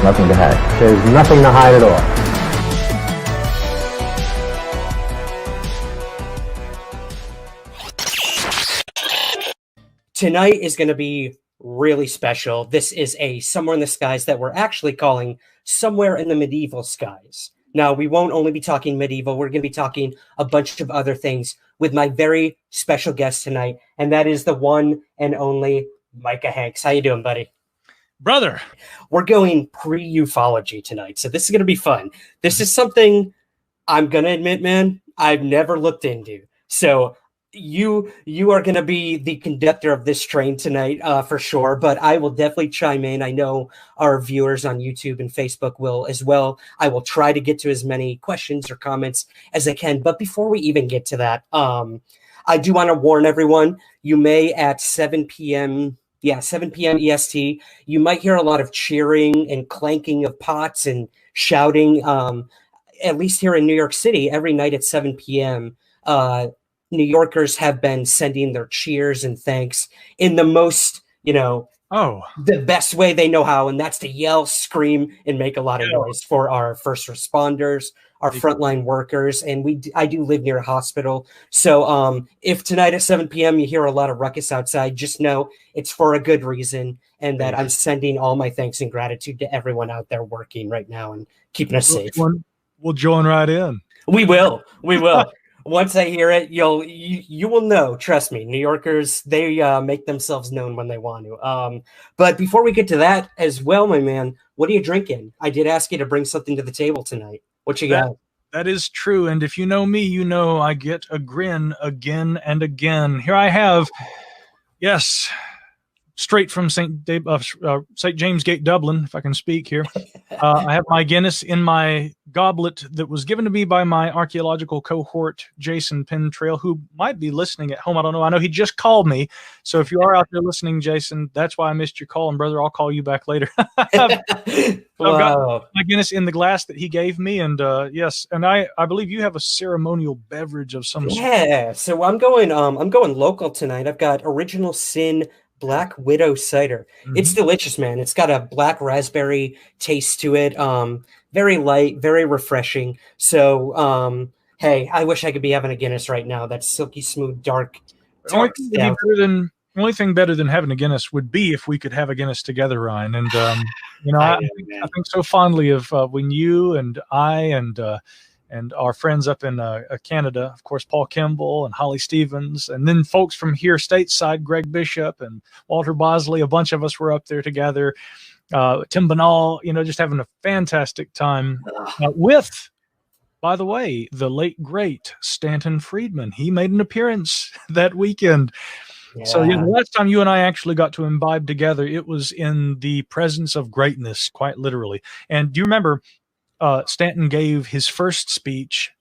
nothing to hide. There's nothing to hide at all. Tonight is going to be really special. This is a Somewhere in the Skies that we're actually calling Somewhere in the Medieval Skies. Now, we won't only be talking medieval. We're going to be talking a bunch of other things with my very special guest tonight, and that is the one and only Micah Hanks. How you doing, buddy? Brother. We're going pre-ufology tonight, so this is going to be fun. This is something I'm going to admit, man, I've never looked into. So you are going to be the conductor of this train tonight, for sure, but I will definitely chime in. I know our viewers on YouTube and Facebook will as well. I will try to get to as many questions or comments as I can. But before we even get to that, I do want to warn everyone, you may at 7 p.m. EST, you might hear a lot of cheering and clanking of pots and shouting. At least here in New York City, every night at 7 p.m., New Yorkers have been sending their cheers and thanks in the most, the best way they know how, and that's to yell, scream, and make a lot of noise for our first responders, our frontline workers, and I do live near a hospital. So if tonight at 7 p.m. you hear a lot of ruckus outside, just know it's for a good reason, and that I'm sending all my thanks and gratitude to everyone out there working right now and keeping us safe. We'll join right in. We will. Once I hear it, you will know. Trust me, New Yorkers, they make themselves known when they want to. But before we get to that as well, my man, what are you drinking? I did ask you to bring something to the table tonight. What you got? That is true. And if you know me, you know I get a grin again and again. Here I have, yes, straight from St. James Gate, Dublin, if I can speak here. I have my Guinness in my goblet that was given to me by my archaeological cohort, Jason Pentrail, who might be listening at home. I don't know. I know he just called me. So if you are out there listening, Jason, that's why I missed your call. And brother, I'll call you back later. I've got my Guinness in the glass that he gave me. And yes, and I believe you have a ceremonial beverage of some sort. Yeah. So I'm going local tonight. I've got Original Sin Black Widow cider. It's delicious, man. It's got a black raspberry taste to it. Very light, very refreshing. So, hey, I wish I could be having a Guinness right now. That silky smooth, dark. The only thing better than having a Guinness would be if we could have a Guinness together, Ryan. And I think so fondly of when you and I and our friends up in Canada, of course, Paul Kimball and Holly Stevens, and then folks from here stateside, Greg Bishop and Walter Bosley, a bunch of us were up there together. Tim Banal, just having a fantastic time with, by the way, the late, great Stanton Friedman. He made an appearance that weekend. Yeah. So the last time you and I actually got to imbibe together, it was in the presence of greatness, quite literally. And do you remember Stanton gave his first speech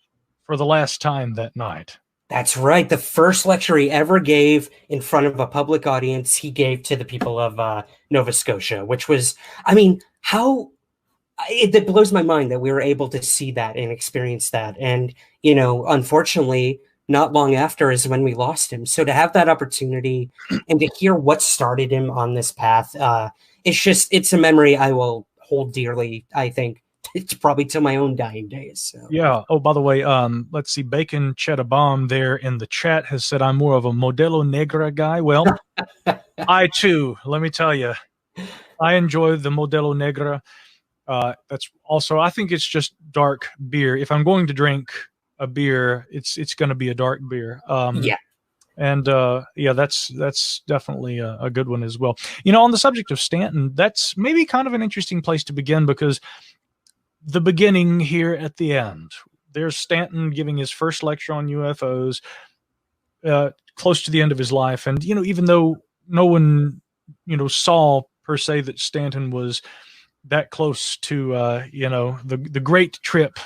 for the last time that night? That's right. The first lecture he ever gave in front of a public audience, he gave to the people of Nova Scotia, which was, it blows my mind that we were able to see that and experience that. And, unfortunately, not long after is when we lost him. So to have that opportunity and to hear what started him on this path, it's a memory I will hold dearly, I think. It's probably till my own dying days. So. Yeah. Oh, by the way, let's see. Bacon Cheddar Bomb there in the chat has said I'm more of a Modelo Negra guy. Well, I too, let me tell you, I enjoy the Modelo Negra. That's also, I think it's just dark beer. If I'm going to drink a beer, it's going to be a dark beer. Yeah. And that's definitely a good one as well. On the subject of Stanton, that's maybe kind of an interesting place to begin, because the beginning here at the end, there's Stanton giving his first lecture on UFOs, close to the end of his life. And, even though no one, saw per se that Stanton was that close to, the great trip,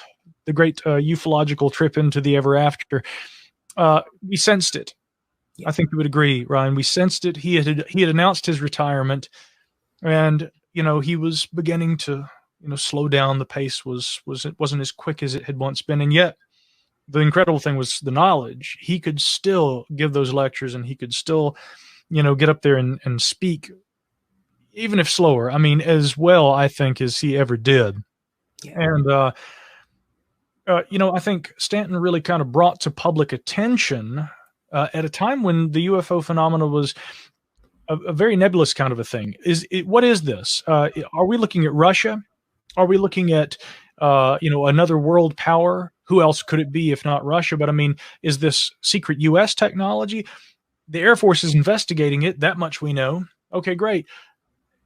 the great ufological trip into the ever after, we sensed it. I think you would agree, Ryan. We sensed it. He had announced his retirement, and, he was beginning to, slow down. The pace wasn't as quick as it had once been. And yet the incredible thing was the knowledge. He could still give those lectures, and he could still, get up there and speak even if slower. I mean, as well, I think, as he ever did. Yeah. And, I think Stanton really kind of brought to public attention at a time when the UFO phenomena was a very nebulous kind of a thing. What is this? Are we looking at Russia? Are we looking at another world power? Who else could it be if not Russia? But I mean, is this secret U.S. technology? The Air Force is investigating it. That much we know. Okay, great.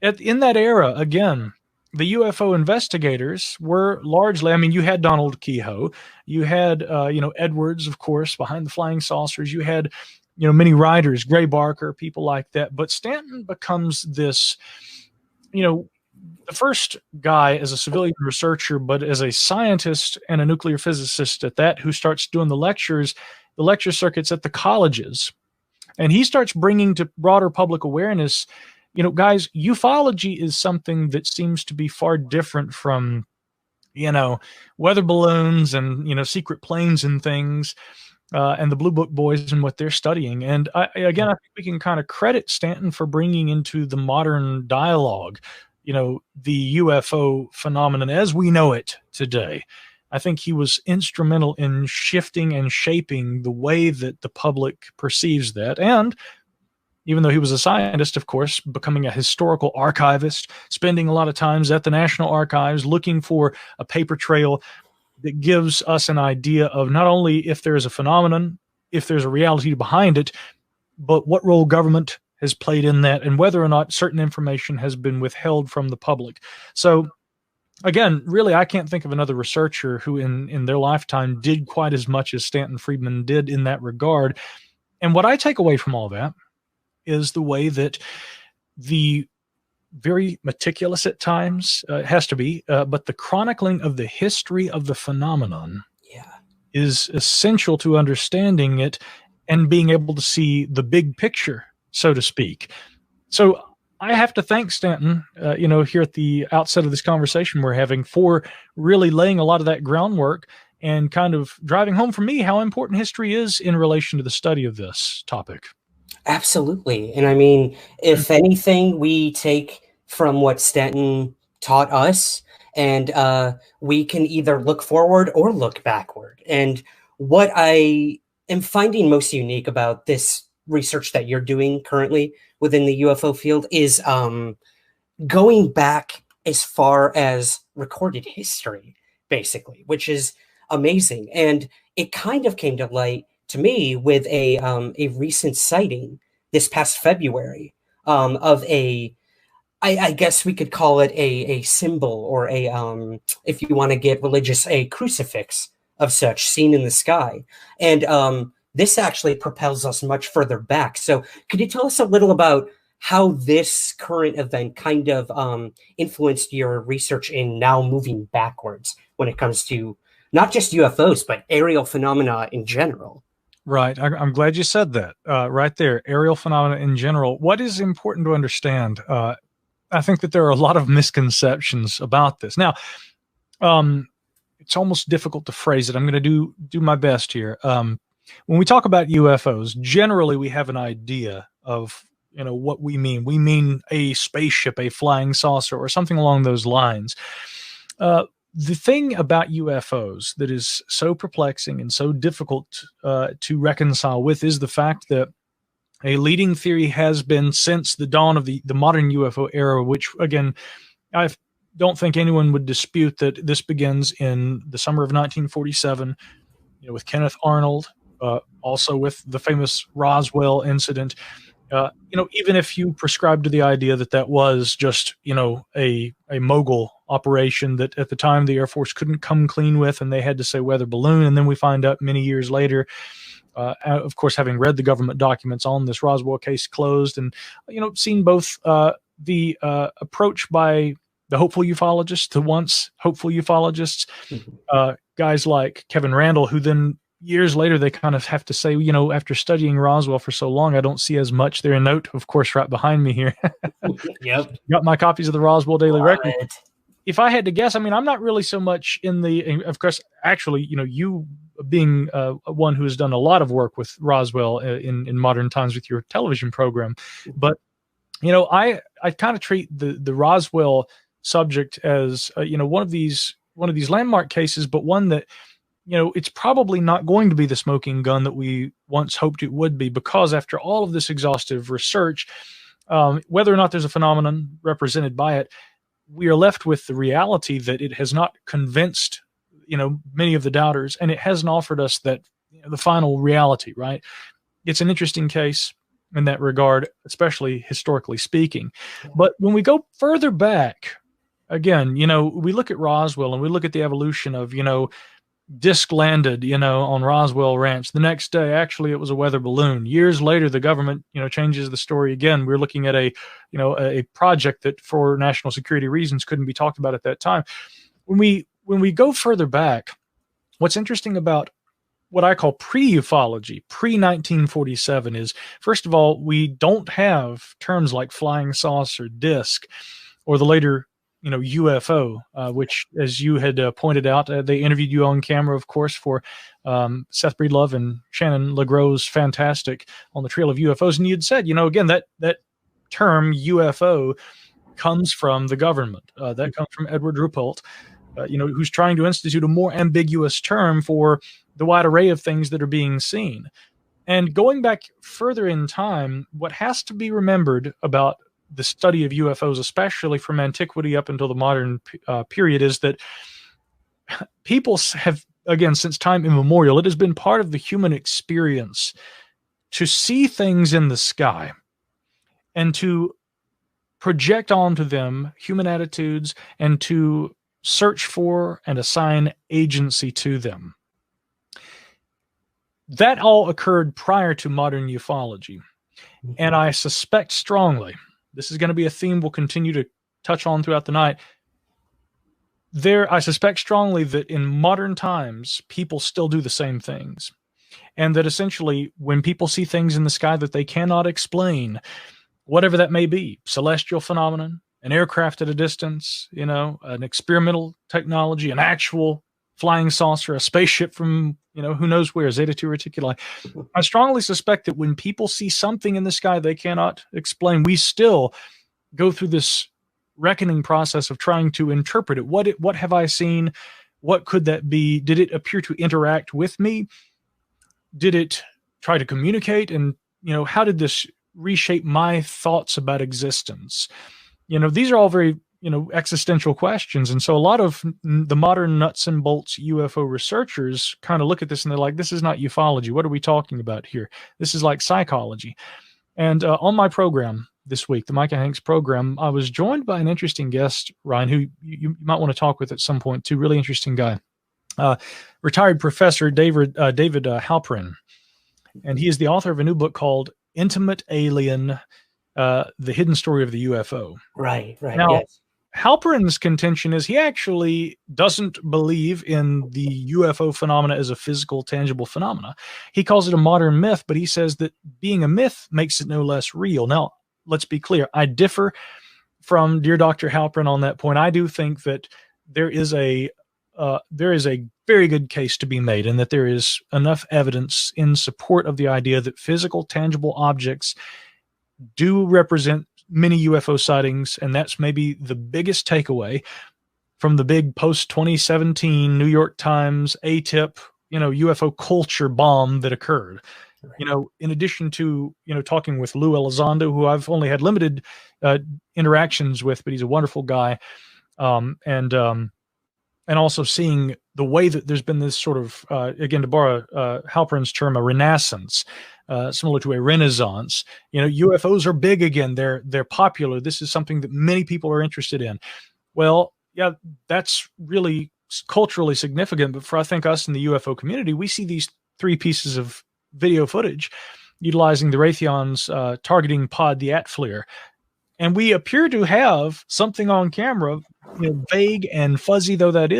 In that era, again, the UFO investigators were largely, I mean, you had Donald Keyhoe, you had, Edwards, of course, behind the flying saucers. You had, many writers, Gray Barker, people like that. But Stanton becomes this, the first guy as a civilian researcher, but as a scientist and a nuclear physicist at that, who starts doing the lecture circuits at the colleges. And he starts bringing to broader public awareness, guys, ufology is something that seems to be far different from, weather balloons and, secret planes and things, and the Blue Book boys and what they're studying. And I think we can kind of credit Stanton for bringing into the modern dialogue, the UFO phenomenon as we know it today. I think he was instrumental in shifting and shaping the way that the public perceives that. And even though he was a scientist, of course, becoming a historical archivist, spending a lot of times at the National Archives looking for a paper trail that gives us an idea of not only if there is a phenomenon, if there's a reality behind it, but what role government has played in that and whether or not certain information has been withheld from the public. So again, really, I can't think of another researcher who in their lifetime did quite as much as Stanton Friedman did in that regard. And what I take away from all that is the way that the very meticulous at times, it has to be, but the chronicling of the history of the phenomenon is essential to understanding it and being able to see the big picture, so to speak. So I have to thank Stanton, here at the outset of this conversation we're having, for really laying a lot of that groundwork and kind of driving home for me how important history is in relation to the study of this topic. Absolutely. And I mean, if anything, we take from what Stanton taught us, and we can either look forward or look backward. And what I am finding most unique about this research that you're doing currently within the UFO field is going back as far as recorded history, basically, which is amazing. And it kind of came to light to me with a recent sighting this past February of I guess we could call it a symbol, or if you want to get religious, a crucifix of such seen in the sky. And this actually propels us much further back. So could you tell us a little about how this current event kind of influenced your research in now moving backwards when it comes to not just UFOs, but aerial phenomena in general? Right. I'm glad you said that right there. Aerial phenomena in general. What is important to understand? I think that there are a lot of misconceptions about this. Now, it's almost difficult to phrase it. I'm going to do my best here. When we talk about UFOs, generally we have an idea of what we mean. We mean a spaceship, a flying saucer, or something along those lines. The thing about UFOs that is so perplexing and so difficult to reconcile with is the fact that a leading theory has been since the dawn of the modern UFO era, which, again, I don't think anyone would dispute that this begins in the summer of 1947, with Kenneth Arnold, also with the famous Roswell incident. Even if you prescribe to the idea that that was just, a mogul operation that at the time the Air Force couldn't come clean with, and they had to say weather balloon, and then we find out many years later, of course, having read the government documents on this Roswell case closed, and seen both the approach by the hopeful ufologists, the once hopeful ufologists, guys like Kevin Randall, who then years later they kind of have to say, after studying Roswell for so long, I don't see as much. They're a note, of course, right behind me here. Yep. Got my copies of the Roswell Daily Record. If I had to guess, I'm not really so much of course, actually, you being one who has done a lot of work with Roswell in modern times with your television program, but I kind of treat the Roswell subject as one of these landmark cases, but one that it's probably not going to be the smoking gun that we once hoped it would be, because after all of this exhaustive research, whether or not there's a phenomenon represented by it, we are left with the reality that it has not convinced many of the doubters, and it hasn't offered us that the final reality. Right? It's an interesting case in that regard, especially historically speaking. But when we go further back, again, we look at Roswell and we look at the evolution of, disc landed, on Roswell Ranch. The next day, actually, it was a weather balloon. Years later, the government, changes the story again. We're looking at a project that, for national security reasons, couldn't be talked about at that time. When we go further back, what's interesting about what I call pre-ufology, pre-1947, is, first of all, we don't have terms like flying saucer, disc, or the later, UFO, which, as you had pointed out, they interviewed you on camera, of course, for Seth Breedlove and Shannon LeGros's fantastic On the Trail of UFOs. And you'd said, again, that term UFO comes from the government. That comes from Edward Ruppelt, who's trying to institute a more ambiguous term for the wide array of things that are being seen. And going back further in time, what has to be remembered about the study of UFOs, especially from antiquity up until the modern period, is that people have, again, since time immemorial, it has been part of the human experience to see things in the sky and to project onto them human attitudes and to search for and assign agency to them. That all occurred prior to modern ufology. And I suspect strongly, this is going to be a theme we'll continue to touch on throughout the night, I suspect strongly that in modern times, people still do the same things. And that essentially, when people see things in the sky that they cannot explain, whatever that may be, celestial phenomenon, an aircraft at a distance, an experimental technology, an actual flying saucer, a spaceship from, who knows where, Zeta 2 Reticuli. I strongly suspect that when people see something in the sky they cannot explain, we still go through this reckoning process of trying to interpret it. What have I seen? What could that be? Did it appear to interact with me? Did it try to communicate? And, how did this reshape my thoughts about existence? These are all very, existential questions. And so a lot of the modern nuts and bolts UFO researchers kind of look at this and they're like, this is not ufology. What are we talking about here? This is like psychology. And on my program this week, the Micah Hanks program, I was joined by an interesting guest, Ryan, who you might want to talk with at some point too. Really interesting guy. Retired professor David Halperin. And he is the author of a new book called Intimate Alien, The Hidden Story of the UFO. Right. Now, yes. Halperin's contention is he actually doesn't believe in the UFO phenomena as a physical, tangible phenomena. He calls it a modern myth, but he says that being a myth makes it no less real. Now, let's be clear. I differ from dear Dr. Halperin on that point. I do think that there is a very good case to be made, and that there is enough evidence in support of the idea that physical, tangible objects do represent many UFO sightings, and that's maybe the biggest takeaway from the big post-2017 New York Times ATIP, UFO culture bomb that occurred. Right. In addition to, talking with Lou Elizondo, who I've only had limited interactions with, but he's a wonderful guy, and also seeing the way that there's been this sort of, again, to borrow Halperin's term, a renaissance, similar to a renaissance. UFOs are big again. They're popular. This is something that many people are interested in. Well, yeah, that's really culturally significant. But for, I think, us in the UFO community, we see these 3 pieces of video footage utilizing the Raytheon's targeting pod, the Atflir. And we appear to have something on camera, vague and fuzzy though that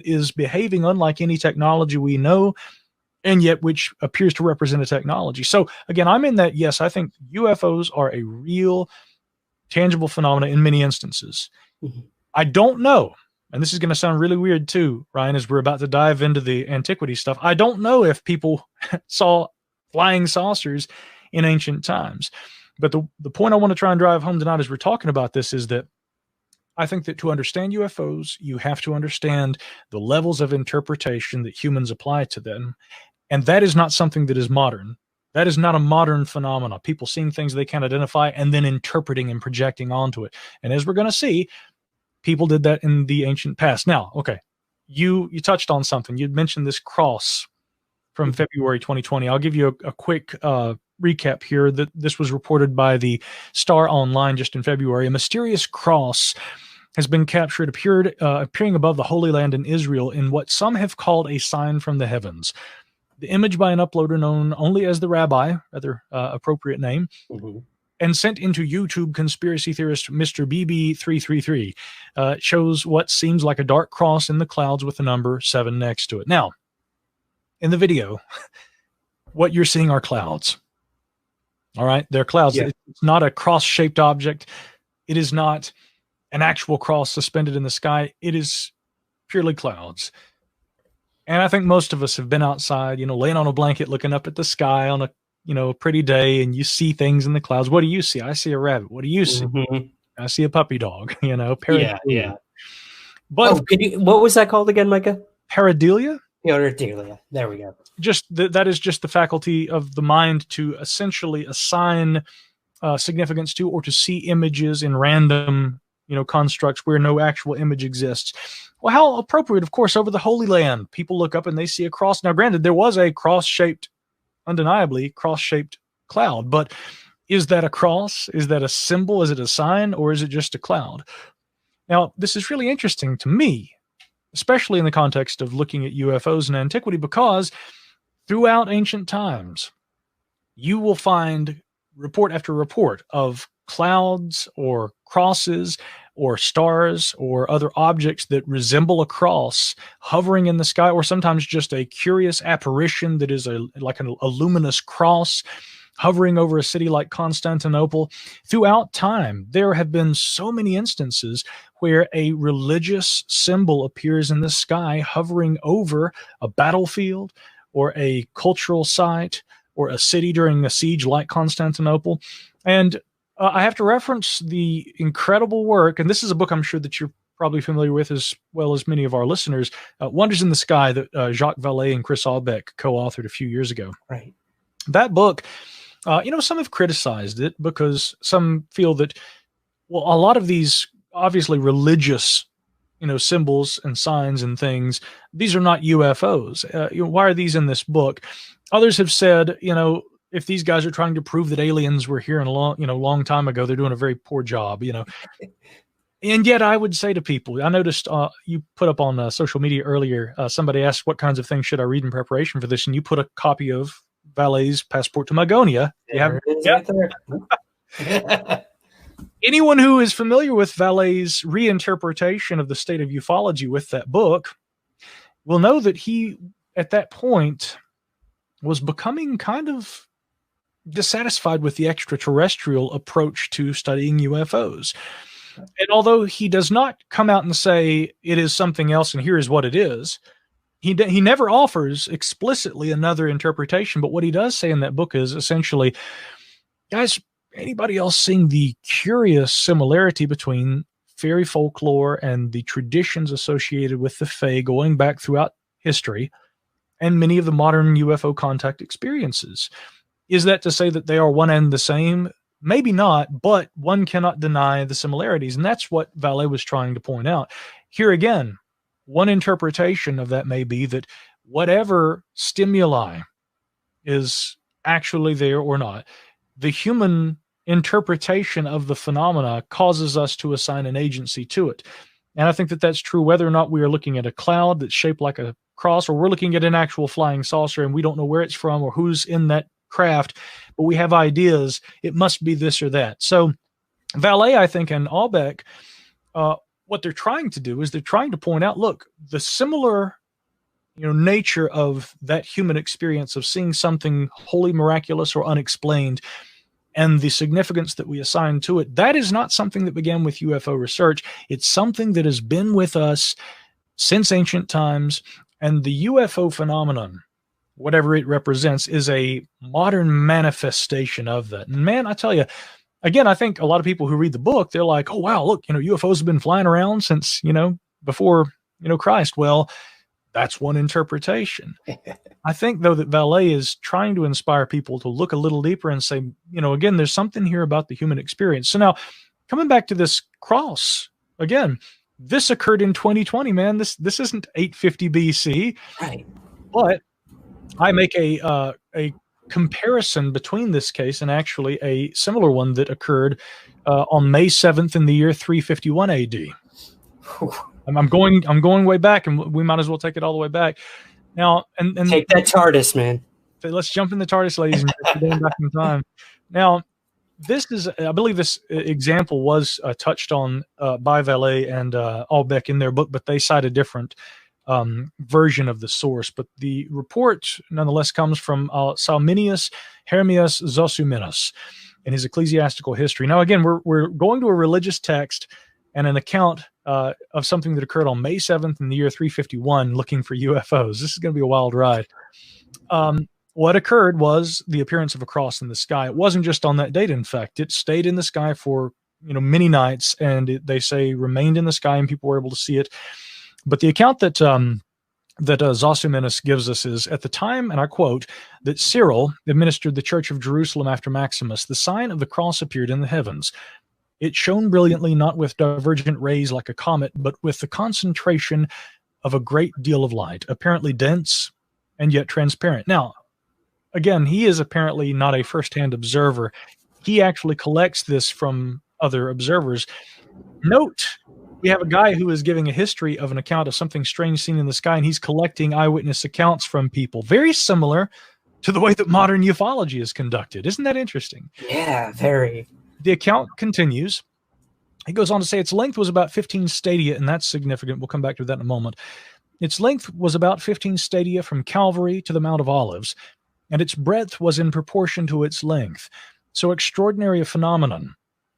is behaving unlike any technology we know, and yet which appears to represent a technology. So again, I'm in that, yes, I think UFOs are a real, tangible phenomena in many instances. Mm-hmm. I don't know, and this is going to sound really weird too, Ryan, as we're about to dive into the antiquity stuff. I don't know if people saw flying saucers in ancient times. But the point I want to try and drive home tonight as we're talking about this is that I think that to understand UFOs, you have to understand the levels of interpretation that humans apply to them. And that is not something that is modern. That is not a modern phenomenon. People seeing things they can't identify and then interpreting and projecting onto it. And as we're going to see, people did that in the ancient past. Now, okay, you touched on something. You'd mentioned this cross from February 2020. I'll give you a quick recap here. That this was reported by the Star Online just in February. A mysterious cross has been captured, appearing above the Holy Land in Israel in what some have called a sign from the heavens. The image by an uploader known only as the Rabbi, rather appropriate name, and sent into YouTube conspiracy theorist Mr. BB333, shows what seems like a dark cross in the clouds with the number 7 next to it. Now, in the video, what you're seeing are clouds. All right, they're clouds. Yeah. It's not a cross-shaped object. It is not an actual cross suspended in the sky. It is purely clouds. And I think most of us have been outside, laying on a blanket, looking up at the sky on a pretty day, and you see things in the clouds. What do you see? I see a rabbit. What do you see? I see a puppy dog, Yeah. But what was that called again, Micah? Pareidolia? Pareidolia. There we go. That is just the faculty of the mind to essentially assign significance to, or to see images in random constructs where no actual image exists. Well, how appropriate, of course, over the Holy Land. People look up and they see a cross. Now, granted, there was a undeniably cross-shaped cloud, but is that a cross? Is that a symbol? Is it a sign? Or is it just a cloud? Now, this is really interesting to me, especially in the context of looking at UFOs in antiquity, because throughout ancient times, you will find report after report of clouds or crosses or stars or other objects that resemble a cross hovering in the sky, or sometimes just a curious apparition that is like a luminous cross hovering over a city like Constantinople. Throughout time, there have been so many instances where a religious symbol appears in the sky hovering over a battlefield or a cultural site or a city during a siege like Constantinople. And I have to reference the incredible work, and this is a book I'm sure that you're probably familiar with as well as many of our listeners, Wonders in the Sky, that Jacques Vallée and Chris Aubeck co-authored a few years ago. Right. That book, some have criticized it because some feel that, well, a lot of these obviously religious, symbols and signs and things, these are not UFOs. Why are these in this book? Others have said, if these guys are trying to prove that aliens were here in a long time ago, they're doing a very poor job, And yet I would say to people, I noticed you put up on social media earlier, somebody asked what kinds of things should I read in preparation for this, and you put a copy of Vallée's Passport to Magonia. Anyone who is familiar with Vallée's reinterpretation of the state of ufology with that book will know that he, at that point, was becoming kind of dissatisfied with the extraterrestrial approach to studying UFOs. And although he does not come out and say it is something else and here is what it is, he never offers explicitly another interpretation. But what he does say in that book is essentially, guys, anybody else seeing the curious similarity between fairy folklore and the traditions associated with the Fae going back throughout history and many of the modern UFO contact experiences? Is that to say that they are one and the same? Maybe not, but one cannot deny the similarities. And that's what Vallée was trying to point out. Here again, one interpretation of that may be that whatever stimuli is actually there or not, the human interpretation of the phenomena causes us to assign an agency to it. And I think that that's true whether or not we are looking at a cloud that's shaped like a cross, or we're looking at an actual flying saucer and we don't know where it's from or who's in that craft, but we have ideas. It must be this or that. So Vallée, I think, and Aubeck, what they're trying to do is they're trying to point out, look, the similar nature of that human experience of seeing something wholly miraculous or unexplained, and the significance that we assign to it, that is not something that began with UFO research. It's something that has been with us since ancient times. And the UFO phenomenon whatever it represents, is a modern manifestation of that. And man, I tell you, again, I think a lot of people who read the book, they're like, oh, wow, look, UFOs have been flying around since, before, Christ. Well, that's one interpretation. I think, though, that Vallée is trying to inspire people to look a little deeper and say, again, there's something here about the human experience. So now, coming back to this cross, again, this occurred in 2020, man. This isn't 850 BC. Right. But I make a comparison between this case and actually a similar one that occurred on May 7th in the year 351 AD. I'm going way back, and we might as well take it all the way back. Now, and take that TARDIS, man. Let's jump in the TARDIS, ladies and gentlemen, back in time. Now, this is, I believe this example was touched on by Vallée and Albeck in their book, but they cite a different version of the source. But the report, nonetheless, comes from Salminius Hermias Zosimenus in his Ecclesiastical History. Now, again, we're going to a religious text and an account of something that occurred on May 7th in the year 351, looking for UFOs. This is going to be a wild ride. What occurred was the appearance of a cross in the sky. It wasn't just on that date, in fact. It stayed in the sky for many nights, and they say remained in the sky, and people were able to see it. But the account that Zosimenus gives us is, at the time, and I quote, that Cyril administered the Church of Jerusalem after Maximus, the sign of the cross appeared in the heavens. It shone brilliantly, not with divergent rays like a comet, but with the concentration of a great deal of light, apparently dense and yet transparent. Now, again, he is apparently not a first-hand observer. He actually collects this from other observers. Note, we have a guy who is giving a history of an account of something strange seen in the sky, and he's collecting eyewitness accounts from people. Very similar to the way that modern ufology is conducted. Isn't that interesting? Yeah, very. The account continues. He goes on to say its length was about 15 stadia, and that's significant. We'll come back to that in a moment. Its length was about 15 stadia from Calvary to the Mount of Olives, and its breadth was in proportion to its length. So extraordinary a phenomenon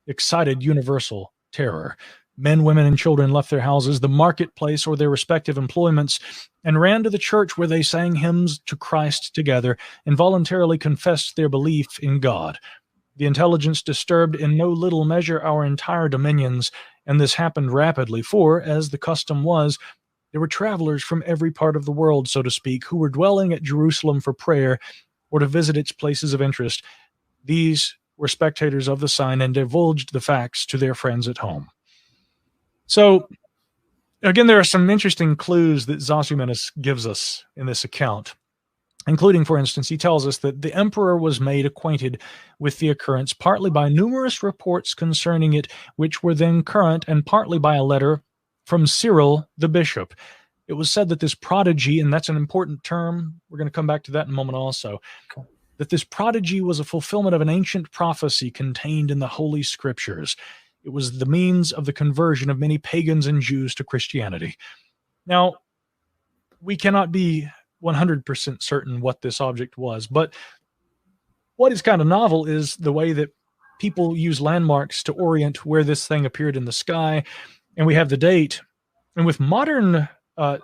excited universal terror. Men, women, and children left their houses, the marketplace, or their respective employments, and ran to the church where they sang hymns to Christ together and voluntarily confessed their belief in God. The intelligence disturbed in no little measure our entire dominions, and this happened rapidly, for, as the custom was, there were travelers from every part of the world, so to speak, who were dwelling at Jerusalem for prayer or to visit its places of interest. These were spectators of the sign and divulged the facts to their friends at home. So, again, there are some interesting clues that Zosimenus gives us in this account, including, for instance, he tells us that the emperor was made acquainted with the occurrence partly by numerous reports concerning it, which were then current, and partly by a letter from Cyril the bishop. It was said that this prodigy, and that's an important term, we're going to come back to that in a moment also, that this prodigy was a fulfillment of an ancient prophecy contained in the Holy Scriptures. It was the means of the conversion of many pagans and Jews to Christianity. Now, we cannot be 100% certain what this object was, but what is kind of novel is the way that people use landmarks to orient where this thing appeared in the sky, and we have the date. And with modern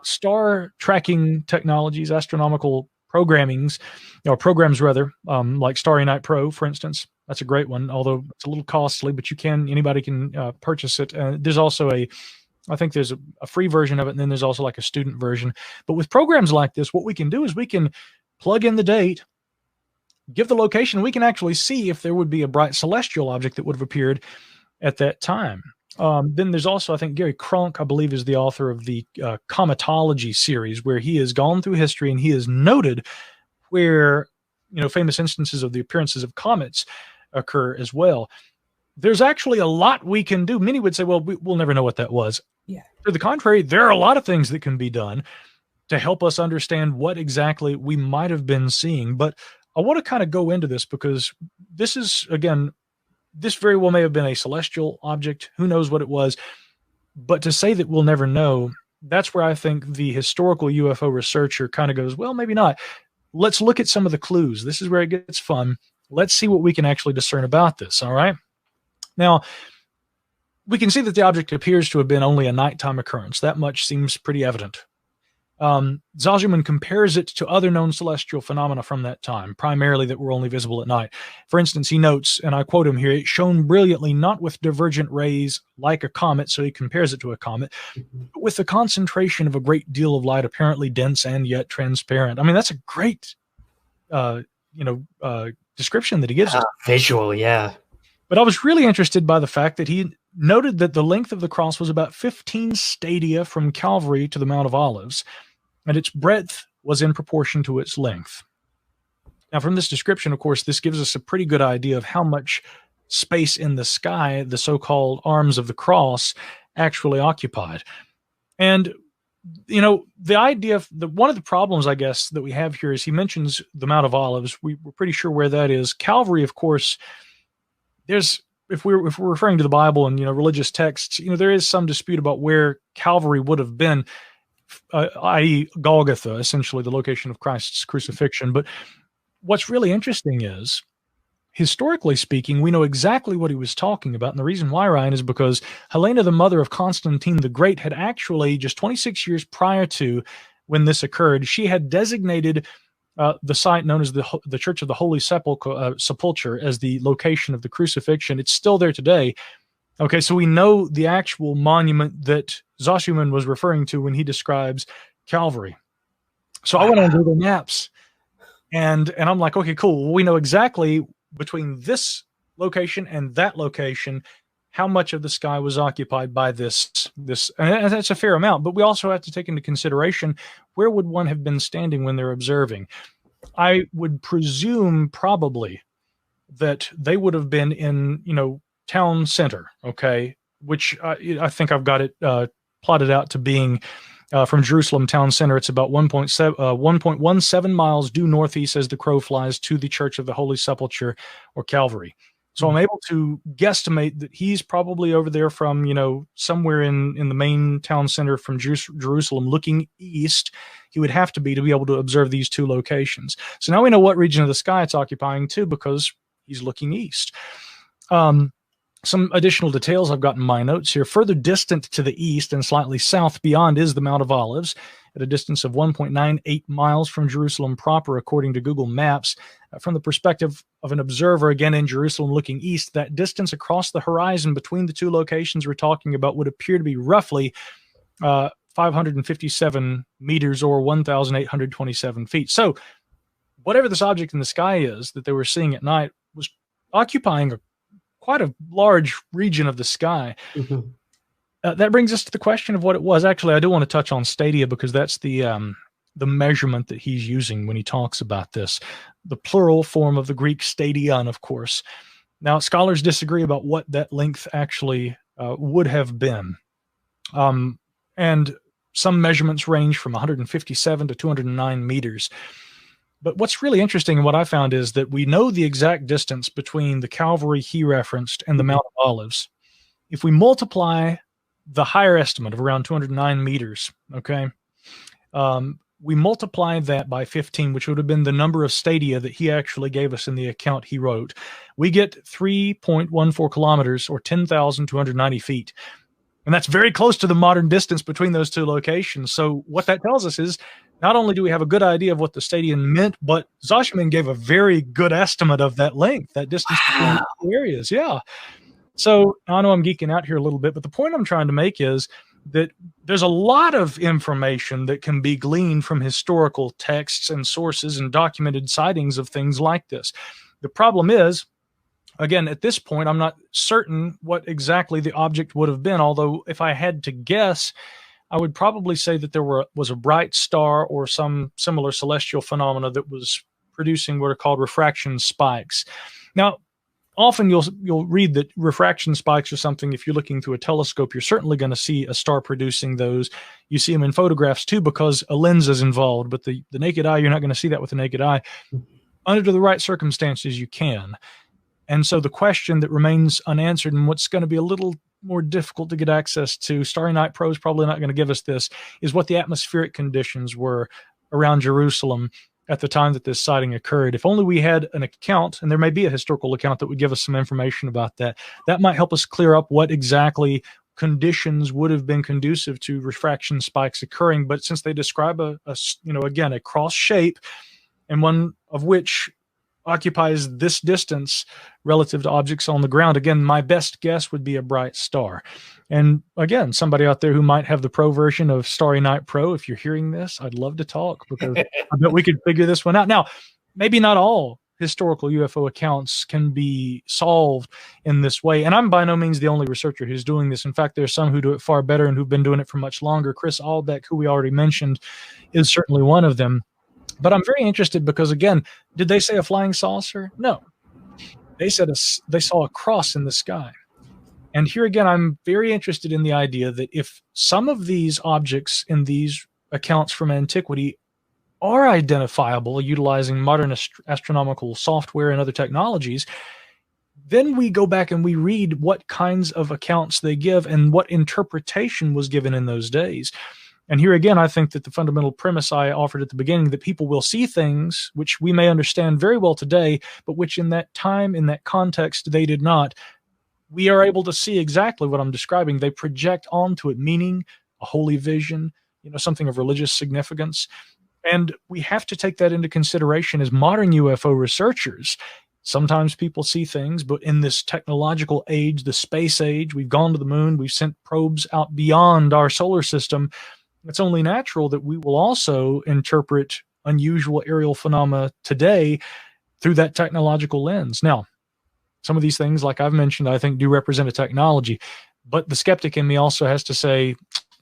star tracking technologies, astronomical programs rather, like Starry Night Pro, for instance, that's a great one, although it's a little costly, but anybody can purchase it. There's also I think there's a free version of it, and then there's also like a student version. But with programs like this, what we can do is we can plug in the date, give the location, we can actually see if there would be a bright celestial object that would have appeared at that time. Then there's also, I think, Gary Cronk, I believe, is the author of the cometology series, where he has gone through history and he has noted where, famous instances of the appearances of comets occur as well. There's actually a lot we can do. Many would say, well, we'll never know what that was. Yeah. To the contrary, there are a lot of things that can be done to help us understand what exactly we might have been seeing. But I want to kind of go into this because this is, again, this very well may have been a celestial object. Who knows what it was? But to say that we'll never know, that's where I think the historical UFO researcher kind of goes, well, maybe not. Let's look at some of the clues. This is where it gets fun. Let's see what we can actually discern about this, all right? Now, we can see that the object appears to have been only a nighttime occurrence. That much seems pretty evident. Zaljuman compares it to other known celestial phenomena from that time, primarily that were only visible at night. For instance, he notes, and I quote him here, "It shone brilliantly, not with divergent rays like a comet," so he compares it to a comet, "but with the concentration of a great deal of light, apparently dense and yet transparent." I mean, that's a great, description that he gives us. Visual, yeah. But I was really interested by the fact that he noted that the length of the cross was about 15 stadia from Calvary to the Mount of Olives, and its breadth was in proportion to its length. Now, from this description, of course, this gives us a pretty good idea of how much space in the sky the so-called arms of the cross actually occupied. And, the idea of one of the problems, I guess, that we have here is he mentions the Mount of Olives. We're pretty sure where that is. Calvary, of course, if we're referring to the Bible and, religious texts, there is some dispute about where Calvary would have been, i.e. Golgotha, essentially the location of Christ's crucifixion. But what's really interesting is, historically speaking, we know exactly what he was talking about. And the reason why, Ryan, is because Helena, the mother of Constantine the Great, had actually, just 26 years prior to when this occurred, she had designated the site known as the Church of the Holy Sepulchre as the location of the crucifixion. It's still there today. Okay, so we know the actual monument that Zoshuman was referring to when he describes Calvary. So I went on Google Maps, and I'm like, okay, cool. Well, we know exactly between this location and that location how much of the sky was occupied by this, and that's a fair amount. But we also have to take into consideration, where would one have been standing when they're observing? I would presume probably that they would have been in, town center, okay, which I think I've got it plotted out to being from Jerusalem town center. It's about 1.17 miles due northeast as the crow flies to the Church of the Holy Sepulchre, or Calvary. So I'm able to guesstimate that he's probably over there from, somewhere in the main town center from Jerusalem looking east. He would have to be able to observe these two locations. So now we know what region of the sky it's occupying too, because he's looking east. Some additional details I've got in my notes here. Further distant to the east and slightly south beyond is the Mount of Olives, at a distance of 1.98 miles from Jerusalem proper, according to Google Maps. From the perspective of an observer, again in Jerusalem looking east, that distance across the horizon between the two locations we're talking about would appear to be roughly 557 meters, or 1,827 feet. So whatever this object in the sky is that they were seeing at night was occupying quite a large region of the sky. Mm-hmm. That brings us to the question of what it was. Actually, I do want to touch on stadia, because that's the measurement that he's using when he talks about this. The plural form of the Greek stadion, of course. Now, scholars disagree about what that length actually would have been. And some measurements range from 157 to 209 meters. But what's really interesting, and what I found, is that we know the exact distance between the Calvary he referenced and the Mount of Olives. If we multiply the higher estimate of around 209 meters, okay, we multiply that by 15, which would have been the number of stadia that he actually gave us in the account he wrote. We get 3.14 kilometers, or 10,290 feet. And that's very close to the modern distance between those two locations. So what that tells us is, not only do we have a good idea of what the stadium meant, but Zoshuman gave a very good estimate of that length, that distance between the two areas. Yeah. So I know I'm geeking out here a little bit, but the point I'm trying to make is that there's a lot of information that can be gleaned from historical texts and sources and documented sightings of things like this. The problem is, again, at this point, I'm not certain what exactly the object would have been, although if I had to guess, I would probably say that there was a bright star or some similar celestial phenomena that was producing what are called refraction spikes. Now, often you'll read that refraction spikes are something, if you're looking through a telescope, you're certainly going to see a star producing those. You see them in photographs too, because a lens is involved, but the naked eye, you're not going to see that with the naked eye. Under the right circumstances, you can. And so the question that remains unanswered, and what's going to be a little more difficult to get access to, Starry Night Pro is probably not going to give us this, is what the atmospheric conditions were around Jerusalem at the time that this sighting occurred. If only we had an account, and there may be a historical account that would give us some information about that, that might help us clear up what exactly conditions would have been conducive to refraction spikes occurring. But since they describe again, a cross shape, and one of which occupies this distance relative to objects on the ground, again, my best guess would be a bright star. And again, somebody out there who might have the pro version of Starry Night Pro, if you're hearing this, I'd love to talk, because I bet we could figure this one out. Now, maybe not all historical UFO accounts can be solved in this way. And I'm by no means the only researcher who's doing this. In fact, there's some who do it far better and who've been doing it for much longer. Chris Albeck, who we already mentioned, is certainly one of them. But I'm very interested because, again, did they say a flying saucer? No. They said they saw a cross in the sky. And here again, I'm very interested in the idea that if some of these objects in these accounts from antiquity are identifiable utilizing modern astronomical software and other technologies, then we go back and we read what kinds of accounts they give and what interpretation was given in those days. And here again, I think that the fundamental premise I offered at the beginning, that people will see things which we may understand very well today, but which in that time, in that context, they did not. We are able to see exactly what I'm describing. They project onto it meaning, a holy vision, something of religious significance. And we have to take that into consideration as modern UFO researchers. Sometimes people see things, but in this technological age, the space age, we've gone to the moon, we've sent probes out beyond our solar system. It's only natural that we will also interpret unusual aerial phenomena today through that technological lens. Now, some of these things, like I've mentioned, I think do represent a technology, but the skeptic in me also has to say,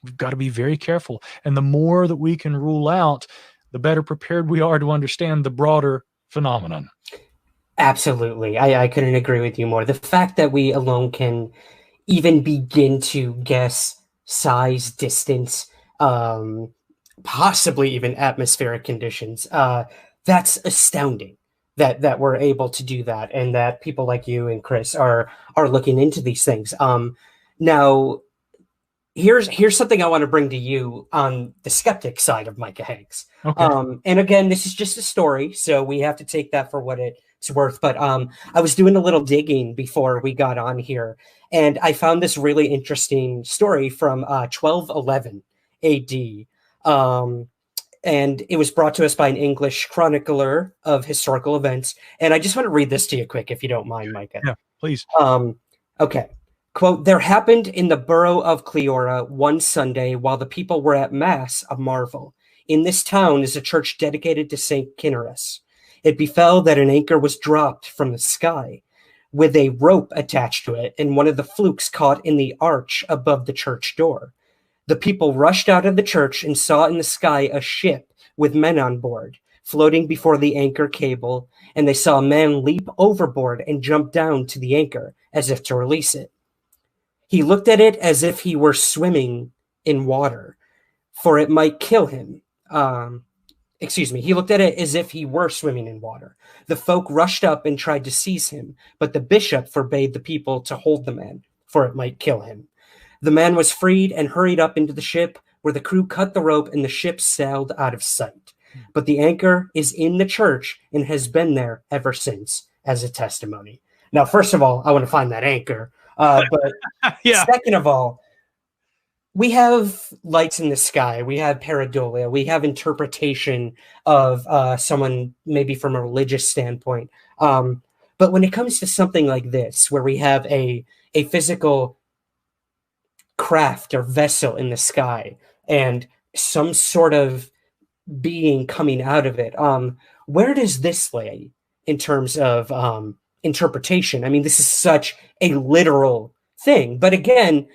we've got to be very careful. And the more that we can rule out, the better prepared we are to understand the broader phenomenon. Absolutely. I couldn't agree with you more. The fact that we alone can even begin to guess size, distance, possibly even atmospheric conditions, that's astounding that we're able to do that, and that people like you and Chris are looking into these things. Now, here's something I want to bring to you on the skeptic side of Micah Hanks. Okay. And again, this is just a story, so we have to take that for what it's worth. But I was doing a little digging before we got on here, and I found this really interesting story from 1211 AD. And it was brought to us by an English chronicler of historical events. And I just want to read this to you quick, if you don't mind, Micah. Yeah, please. Okay. Quote, "There happened in the borough of Cleora one Sunday while the people were at mass a marvel. In this town is a church dedicated to St. Kinnerus. It befell that an anchor was dropped from the sky with a rope attached to it, and one of the flukes caught in the arch above the church door. The people rushed out of the church and saw in the sky a ship with men on board, floating before the anchor cable, and they saw a man leap overboard and jump down to the anchor as if to release it. He looked at it as if he were swimming in water, for it might kill him. He looked at it as if he were swimming in water. The folk rushed up and tried to seize him, but the bishop forbade the people to hold the man, for it might kill him. The man was freed and hurried up into the ship, where the crew cut the rope and the ship sailed out of sight. But the anchor is in the church and has been there ever since as a testimony." Now, first of all, I want to find that anchor. But Yeah. Second of all, we have lights in the sky. We have pareidolia. We have interpretation of someone maybe from a religious standpoint. But when it comes to something like this, where we have a physical craft or vessel in the sky and some sort of being coming out of it, where does this lay in terms of interpretation? I mean, this is such a literal thing, but again,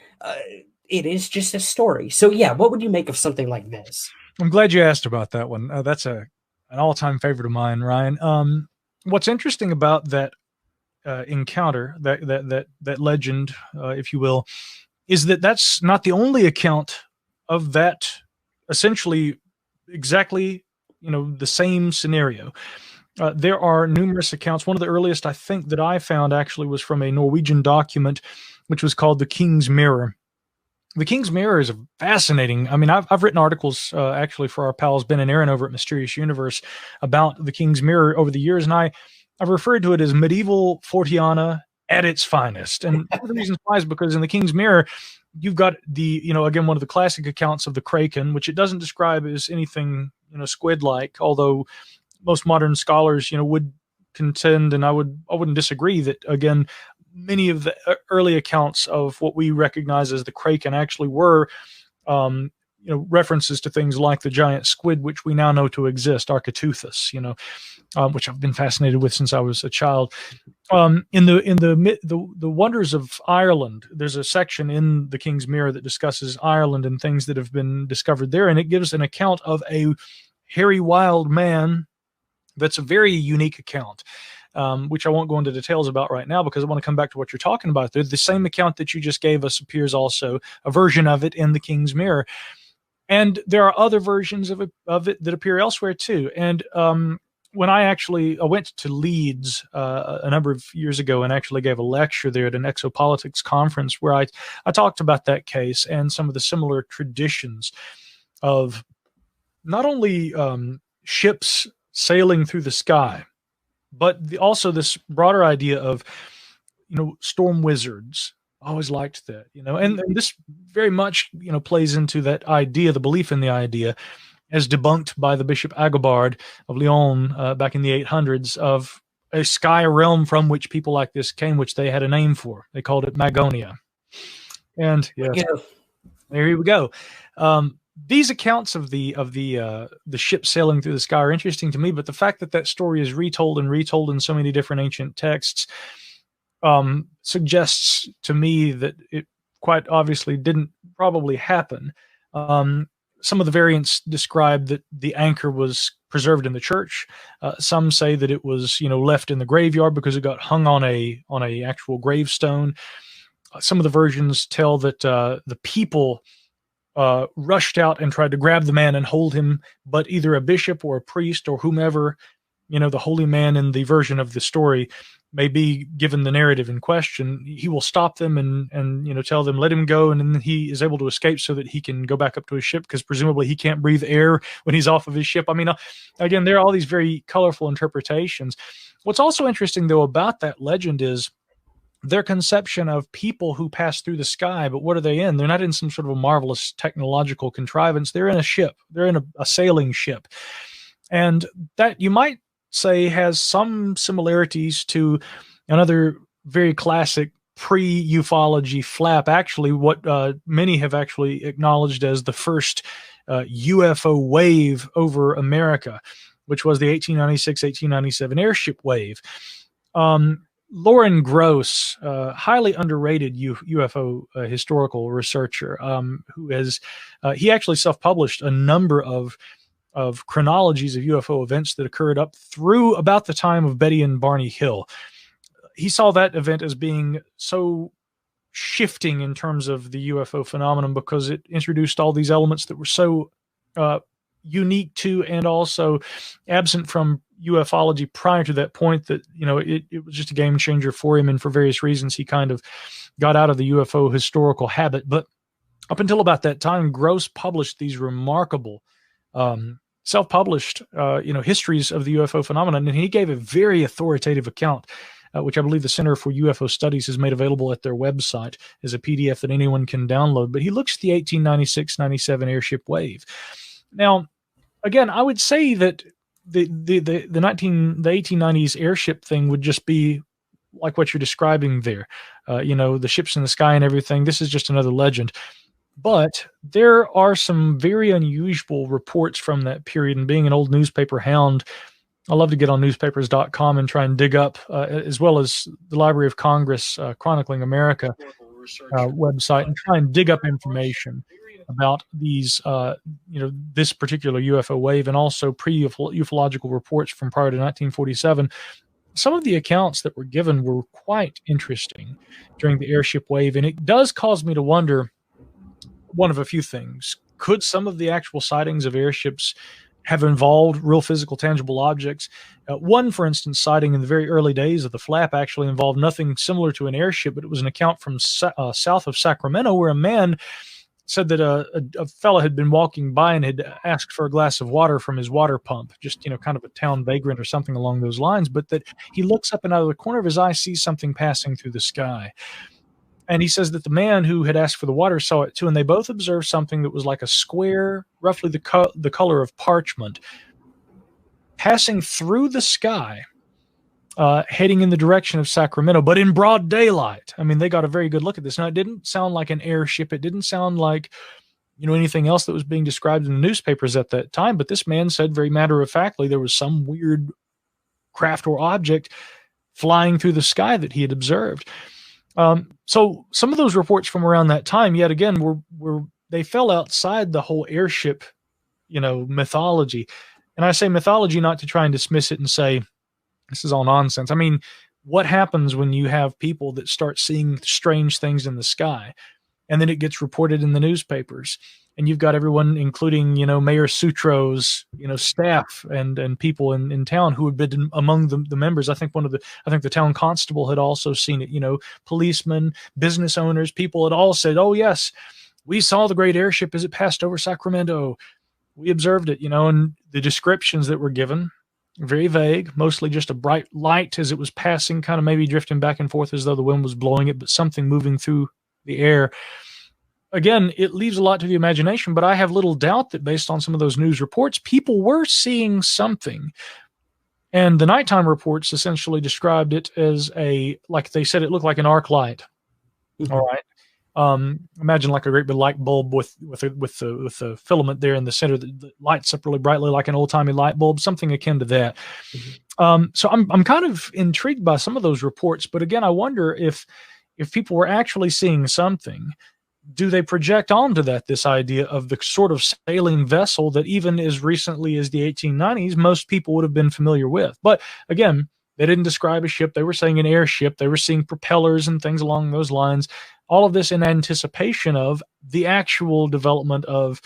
it is just a story. So yeah, what would you make of something like this? I'm glad you asked about that one. That's an all-time favorite of mine, Ryan. What's interesting about that encounter, that legend, if you will, is that that's not the only account of that essentially exactly, the same scenario. There are numerous accounts. One of the earliest, I think, that I found actually was from a Norwegian document, which was called The King's Mirror. The King's Mirror is a fascinating. I mean, I've written articles actually for our pals Ben and Aaron over at Mysterious Universe about the King's Mirror over the years, and I've referred to it as medieval Forteana at its finest. And one of the reasons why is because in the King's Mirror, you've got the, again, one of the classic accounts of the Kraken, which it doesn't describe as anything, squid-like, although most modern scholars, would contend, and I wouldn't disagree, that, again, many of the early accounts of what we recognize as the Kraken actually were, references to things like the giant squid, which we now know to exist, Architeuthis, which I've been fascinated with since I was a child. In the wonders of Ireland, there's a section in the King's Mirror that discusses Ireland and things that have been discovered there, and it gives an account of a hairy wild man. That's a very unique account, which I won't go into details about right now because I want to come back to what you're talking about there. The same account that you just gave us appears also, a version of it, in the King's Mirror. And there are other versions of it that appear elsewhere too. And when I went to Leeds a number of years ago and actually gave a lecture there at an exopolitics conference where I talked about that case and some of the similar traditions of not only ships sailing through the sky, but also this broader idea of, storm wizards. I always liked that, and this very much, plays into that idea, the belief in the idea, as debunked by the Bishop Agobard of Lyon back in the 800s, of a sky realm from which people like this came, which they had a name for. They called it Magonia. And there you go. These accounts of the ship sailing through the sky are interesting to me, but the fact that story is retold in so many different ancient texts suggests to me that it quite obviously didn't probably happen. Some of the variants describe that the anchor was preserved in the church. Some say that it was, left in the graveyard because it got hung on a actual gravestone. Some of the versions tell that the people rushed out and tried to grab the man and hold him, but either a bishop or a priest or whomever, the holy man in the version of the story may be given the narrative in question, he will stop them and tell them, let him go, and then he is able to escape so that he can go back up to his ship, because presumably he can't breathe air when he's off of his ship. I mean, again, there are all these very colorful interpretations. What's also interesting, though, about that legend is their conception of people who pass through the sky. But what are they in? They're not in some sort of a marvelous technological contrivance. They're in a ship. They're in a sailing ship. And that, you might say, has some similarities to another very classic pre-ufology flap, actually, what many have actually acknowledged as the first UFO wave over America, which was the 1896-1897 airship wave. Lauren Gross, highly underrated UFO historical researcher, who has he actually self-published a number of chronologies of UFO events that occurred up through about the time of Betty and Barney Hill. He saw that event as being so shifting in terms of the UFO phenomenon because it introduced all these elements that were so unique to and also absent from ufology prior to that point, that it was just a game changer for him, and for various reasons he kind of got out of the UFO historical habit. But up until about that time, Gross published these remarkable self-published histories of the UFO phenomenon, and he gave a very authoritative account, which I believe the Center for UFO Studies has made available at their website as a PDF that anyone can download. But he looks at the 1896-97 airship wave. Now, again, I would say that the 1890s airship thing would just be like what you're describing there. The ships in the sky and everything. This is just another legend. But there are some very unusual reports from that period, and being an old newspaper hound, I love to get on newspapers.com and try and dig up, as well as the Library of Congress Chronicling America website, and try and dig up information about these, this particular UFO wave, and also pre-ufological reports from prior to 1947. Some of the accounts that were given were quite interesting during the airship wave, and it does cause me to wonder one of a few things. Could some of the actual sightings of airships have involved real physical, tangible objects? One, for instance, sighting in the very early days of the flap actually involved nothing similar to an airship, but it was an account from south of Sacramento, where a man said that a fellow had been walking by and had asked for a glass of water from his water pump, just, kind of a town vagrant or something along those lines, but that he looks up and out of the corner of his eye sees something passing through the sky. And he says that the man who had asked for the water saw it too, and they both observed something that was like a square, roughly the color of parchment, passing through the sky, heading in the direction of Sacramento, but in broad daylight. I mean, they got a very good look at this. Now, it didn't sound like an airship. It didn't sound like, anything else that was being described in the newspapers at that time. But this man said very matter-of-factly there was some weird craft or object flying through the sky that he had observed. So some of those reports from around that time, yet again, were they fell outside the whole airship, mythology. And I say mythology not to try and dismiss it and say this is all nonsense. I mean, what happens when you have people that start seeing strange things in the sky, and then it gets reported in the newspapers, and you've got everyone, including, Mayor Sutro's, staff and people in town who had been among the members. I think the town constable had also seen it, policemen, business owners, people had all said, oh yes, we saw the great airship as it passed over Sacramento. We observed it, and the descriptions that were given, very vague, mostly just a bright light as it was passing, kind of maybe drifting back and forth as though the wind was blowing it, but something moving through the air. Again, it leaves a lot to the imagination, but I have little doubt that based on some of those news reports, people were seeing something. And the nighttime reports essentially described it as like they said, it looked like an arc light. Mm-hmm. All right. Imagine like a great big light bulb with the filament there in the center that lights up really brightly like an old-timey light bulb, something akin to that. Mm-hmm. So I'm kind of intrigued by some of those reports, but again, I wonder if people were actually seeing something, do they project onto that this idea of the sort of sailing vessel that even as recently as the 1890s, most people would have been familiar with? But again, they didn't describe a ship. They were saying an airship. They were seeing propellers and things along those lines. All of this in anticipation of the actual development of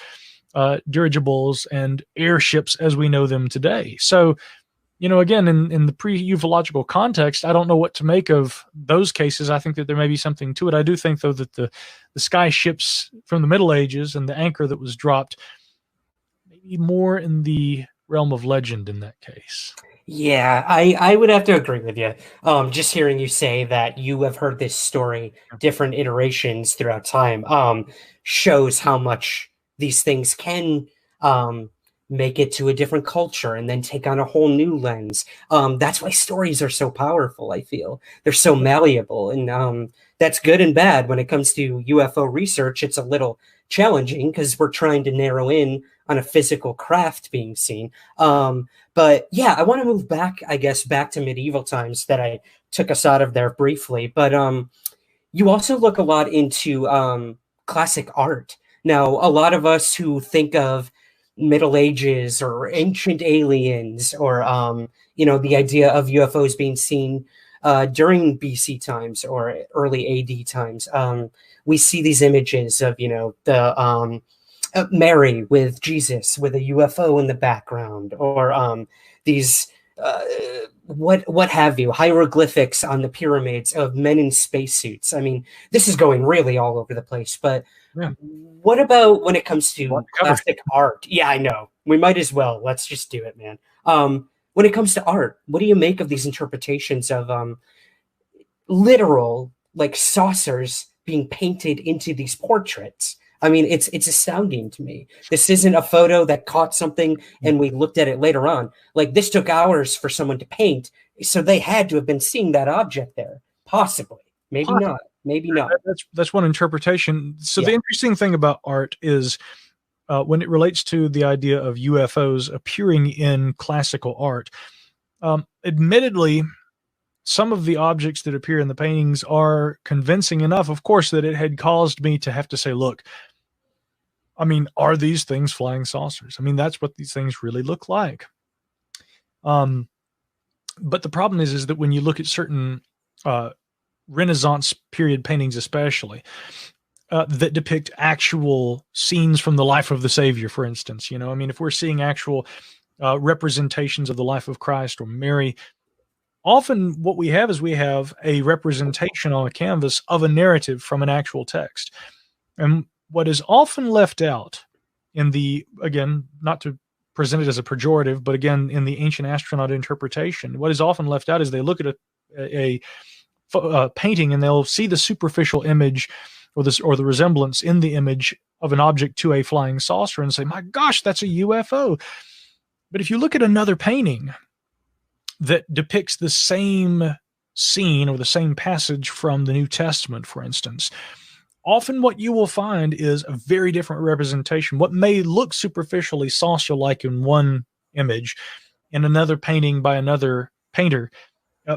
dirigibles and airships as we know them today. So, again, in the pre-ufological context, I don't know what to make of those cases. I think that there may be something to it. I do think, though, that the sky ships from the Middle Ages and the anchor that was dropped, maybe more in the realm of legend in that case. Yeah, I would have to agree with you. Just hearing you say that you have heard this story, different iterations throughout time, shows how much these things can make it to a different culture and then take on a whole new lens. That's why stories are so powerful, I feel. They're so malleable, and that's good and bad. When it comes to UFO research, it's a little challenging because we're trying to narrow in on a physical craft being seen. But yeah, I want to move back, I guess, back to medieval times that I took us out of there briefly. But you also look a lot into classic art. Now, a lot of us who think of Middle Ages or ancient aliens or, the idea of UFOs being seen during BC times or early AD times, we see these images of, the Mary with Jesus with a UFO in the background, or these what have you, hieroglyphics on the pyramids of men in spacesuits. I mean, this is going really all over the place, but yeah. What about when it comes to classic art? Yeah, I know. We might as well. Let's just do it, man. When it comes to art, what do you make of these interpretations of literal, like, saucers being painted into these portraits? I mean, it's astounding to me. This isn't a photo that caught something and we looked at it later on. Like, this took hours for someone to paint, so they had to have been seeing that object there. Possibly. Maybe not. Maybe not. That's one interpretation. So the interesting thing about art is when it relates to the idea of UFOs appearing in classical art, admittedly, some of the objects that appear in the paintings are convincing enough, of course, that it had caused me to have to say, look, I mean, are these things flying saucers? I mean, that's what these things really look like. But the problem is that when you look at certain Renaissance period paintings, especially, that depict actual scenes from the life of the Savior, for instance, I mean, if we're seeing actual representations of the life of Christ or Mary, often what we have is we have a representation on a canvas of a narrative from an actual text. And what is often left out in the, again, not to present it as a pejorative, but again, in the ancient astronaut interpretation, what is often left out is they look at a painting, and they'll see the superficial image or the resemblance in the image of an object to a flying saucer and say, my gosh, that's a UFO. But if you look at another painting that depicts the same scene or the same passage from the New Testament, for instance, often what you will find is a very different representation. What may look superficially saucer-like in one image, in another painting by another painter,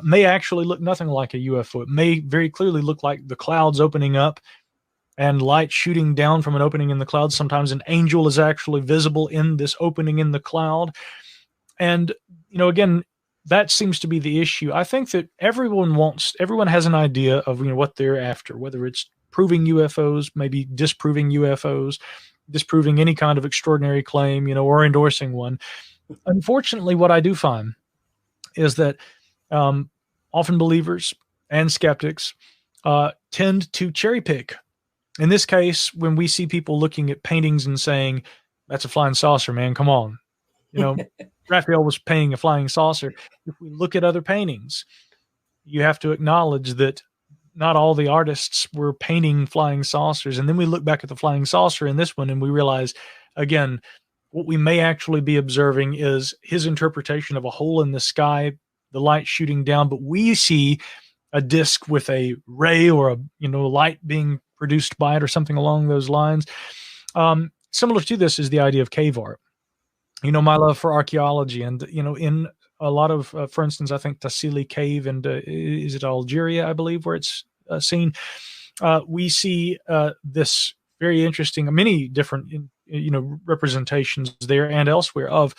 may actually look nothing like a UFO. It may very clearly look like the clouds opening up and light shooting down from an opening in the clouds. Sometimes an angel is actually visible in this opening in the cloud. And, again, that seems to be the issue. I think that everyone has an idea of what they're after, whether it's proving UFOs, maybe disproving UFOs, disproving any kind of extraordinary claim, or endorsing one. Unfortunately, what I do find is that often believers and skeptics tend to cherry pick. In this case, when we see people looking at paintings and saying, that's a flying saucer, man, come on. Raphael was painting a flying saucer. If we look at other paintings, you have to acknowledge that not all the artists were painting flying saucers. And then we look back at the flying saucer in this one and we realize, again, what we may actually be observing is his interpretation of a hole in the sky, the light shooting down, but we see a disc with a ray or a light being produced by it or something along those lines. Similar to this is the idea of cave art. My love for archaeology, and in a lot of, for instance, I think Tassili Cave, and is it Algeria, I believe, where it's seen. We see this very interesting, many different representations there and elsewhere of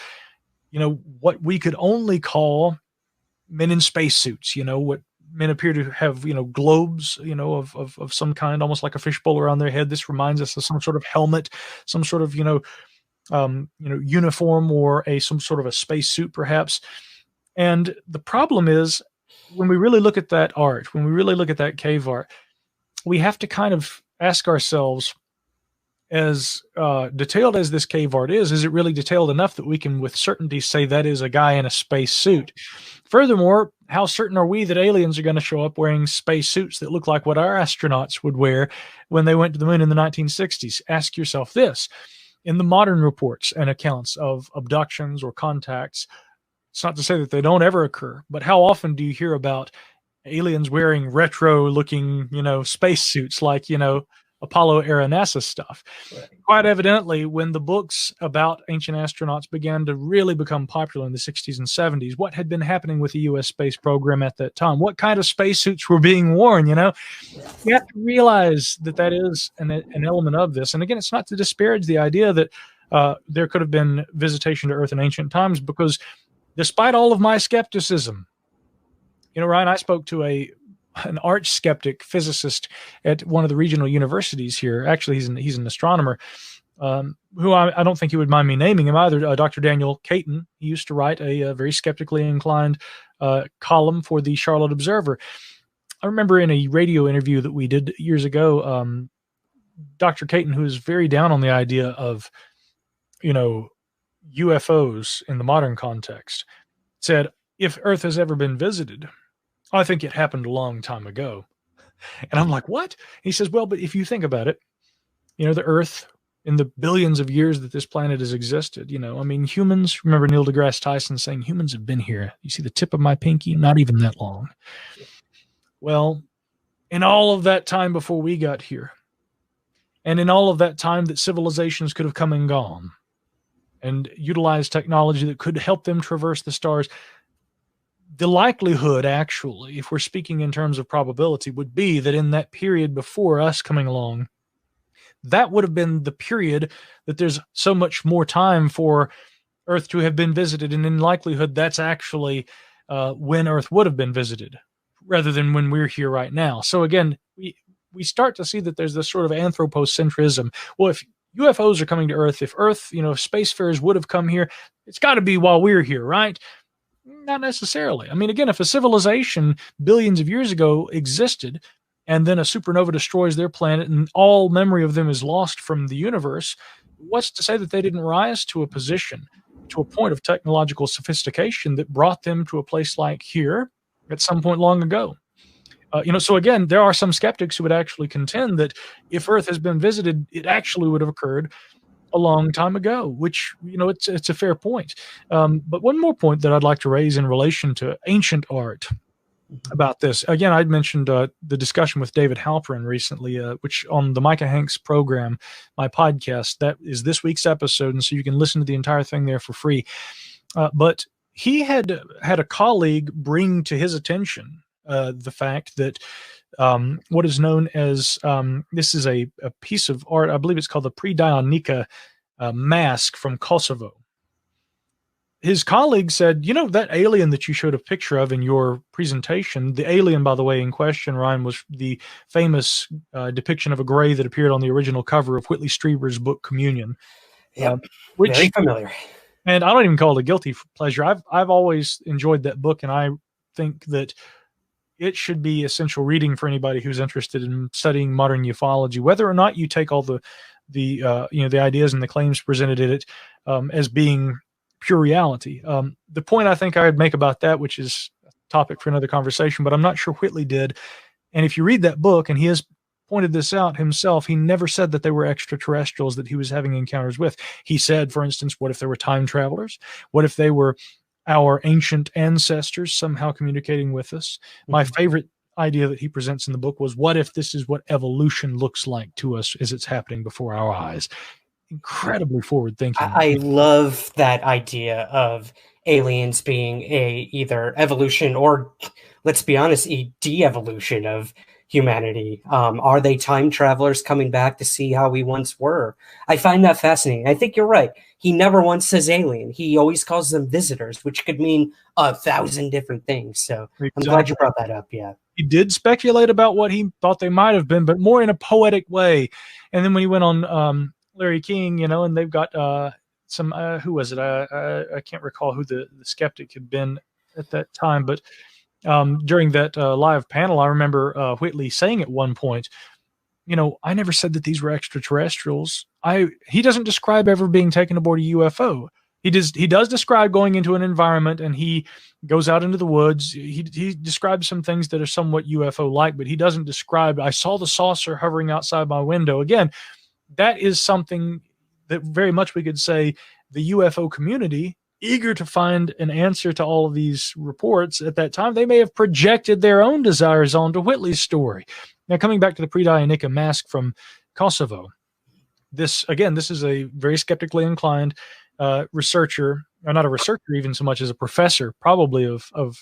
what we could only call men in spacesuits. What men appear to have globes of some kind, almost like a fishbowl around their head. This reminds us of some sort of helmet, some sort of uniform, or some sort of a spacesuit perhaps. And the problem is, when we really look at that art, when we really look at that cave art, we have to kind of ask ourselves, as detailed as this cave art is it really detailed enough that we can with certainty say that is a guy in a space suit? Furthermore, how certain are we that aliens are going to show up wearing space suits that look like what our astronauts would wear when they went to the moon in the 1960s? Ask yourself this. In the modern reports and accounts of abductions or contacts, it's not to say that they don't ever occur, but how often do you hear about aliens wearing retro-looking, spacesuits like, Apollo-era NASA stuff? Right. Quite evidently, when the books about ancient astronauts began to really become popular in the 60s and 70s, what had been happening with the U.S. space program at that time? What kind of spacesuits were being worn, You have to realize that is an element of this. And again, it's not to disparage the idea that there could have been visitation to Earth in ancient times, because despite all of my skepticism, Ryan, I spoke to an arch skeptic physicist at one of the regional universities here. Actually, he's an astronomer, who I don't think he would mind me naming him either. Dr. Daniel Caton. He used to write a very skeptically inclined column for the Charlotte Observer. I remember in a radio interview that we did years ago, Dr. Caton, who is very down on the idea of, UFOs in the modern context, said, if Earth has ever been visited, I think it happened a long time ago. And I'm like, what? He says, well, but if you think about it, the Earth, in the billions of years that this planet has existed, humans, remember Neil deGrasse Tyson saying, humans have been here. You see the tip of my pinky? Not even that long. Well, in all of that time before we got here, and in all of that time that civilizations could have come and gone and utilized technology that could help them traverse the stars, the likelihood, actually, if we're speaking in terms of probability, would be that in that period before us coming along, that would have been the period that there's so much more time for Earth to have been visited. And in likelihood, that's actually when Earth would have been visited, rather than when we're here right now. So again, we start to see that there's this sort of anthropocentrism. Well, if UFOs are coming to Earth, if Earth, if spacefarers would have come here, it's got to be while we're here, right? Not necessarily. Again, if a civilization billions of years ago existed, and then a supernova destroys their planet and all memory of them is lost from the universe, what's to say that they didn't rise to a position, to a point of technological sophistication that brought them to a place like here at some point long ago? So again, there are some skeptics who would actually contend that if Earth has been visited, it actually would have occurred a long time ago, which, it's a fair point. But one more point that I'd like to raise in relation to ancient art about this. Again, I'd mentioned the discussion with David Halperin recently, which on the Micah Hanks program, my podcast, that is this week's episode. And so you can listen to the entire thing there for free. But he had a colleague bring to his attention the fact that what is known as, this is a piece of art, I believe it's called the pre-Ionica mask from Kosovo. His colleague said, that alien that you showed a picture of in your presentation, the alien, by the way, in question, Ryan, was the famous depiction of a gray that appeared on the original cover of Whitley Strieber's book Communion. Yep, very familiar. And I don't even call it a guilty pleasure. I've always enjoyed that book, and I think that it should be essential reading for anybody who's interested in studying modern ufology, whether or not you take all the ideas and the claims presented in it as being pure reality. The point I think I would make about that, which is a topic for another conversation, but I'm not sure Whitley did. And if you read that book, and he has pointed this out himself, he never said that they were extraterrestrials that he was having encounters with. He said, for instance, what if there were time travelers? What if they were our ancient ancestors somehow communicating with us? My favorite idea that he presents in the book was, what if this is what evolution looks like to us as it's happening before our eyes? Incredibly forward thinking. I love that idea of aliens being either evolution or, let's be honest, a de-evolution of humanity. Are they time travelers coming back to see how we once were? I find that fascinating. I think you're right. He never once says alien. He always calls them visitors, which could mean 1,000 different things. So exactly. I'm glad you brought that up. Yeah. He did speculate about what he thought they might have been, but more in a poetic way. And then when he went on Larry King, and they've got some, who was it? I can't recall who the skeptic had been at that time, but during that live panel, I remember Whitley saying at one point, I never said that these were extraterrestrials. He doesn't describe ever being taken aboard a UFO. He does describe going into an environment, and he goes out into the woods. He describes some things that are somewhat UFO-like, but he doesn't describe, I saw the saucer hovering outside my window. Again, that is something that very much we could say the UFO community, eager to find an answer to all of these reports at that time, they may have projected their own desires onto Whitley's story. Now, coming back to the pre-Ionica mask from Kosovo, this is a very skeptically inclined researcher, or not a researcher even so much as a professor, probably of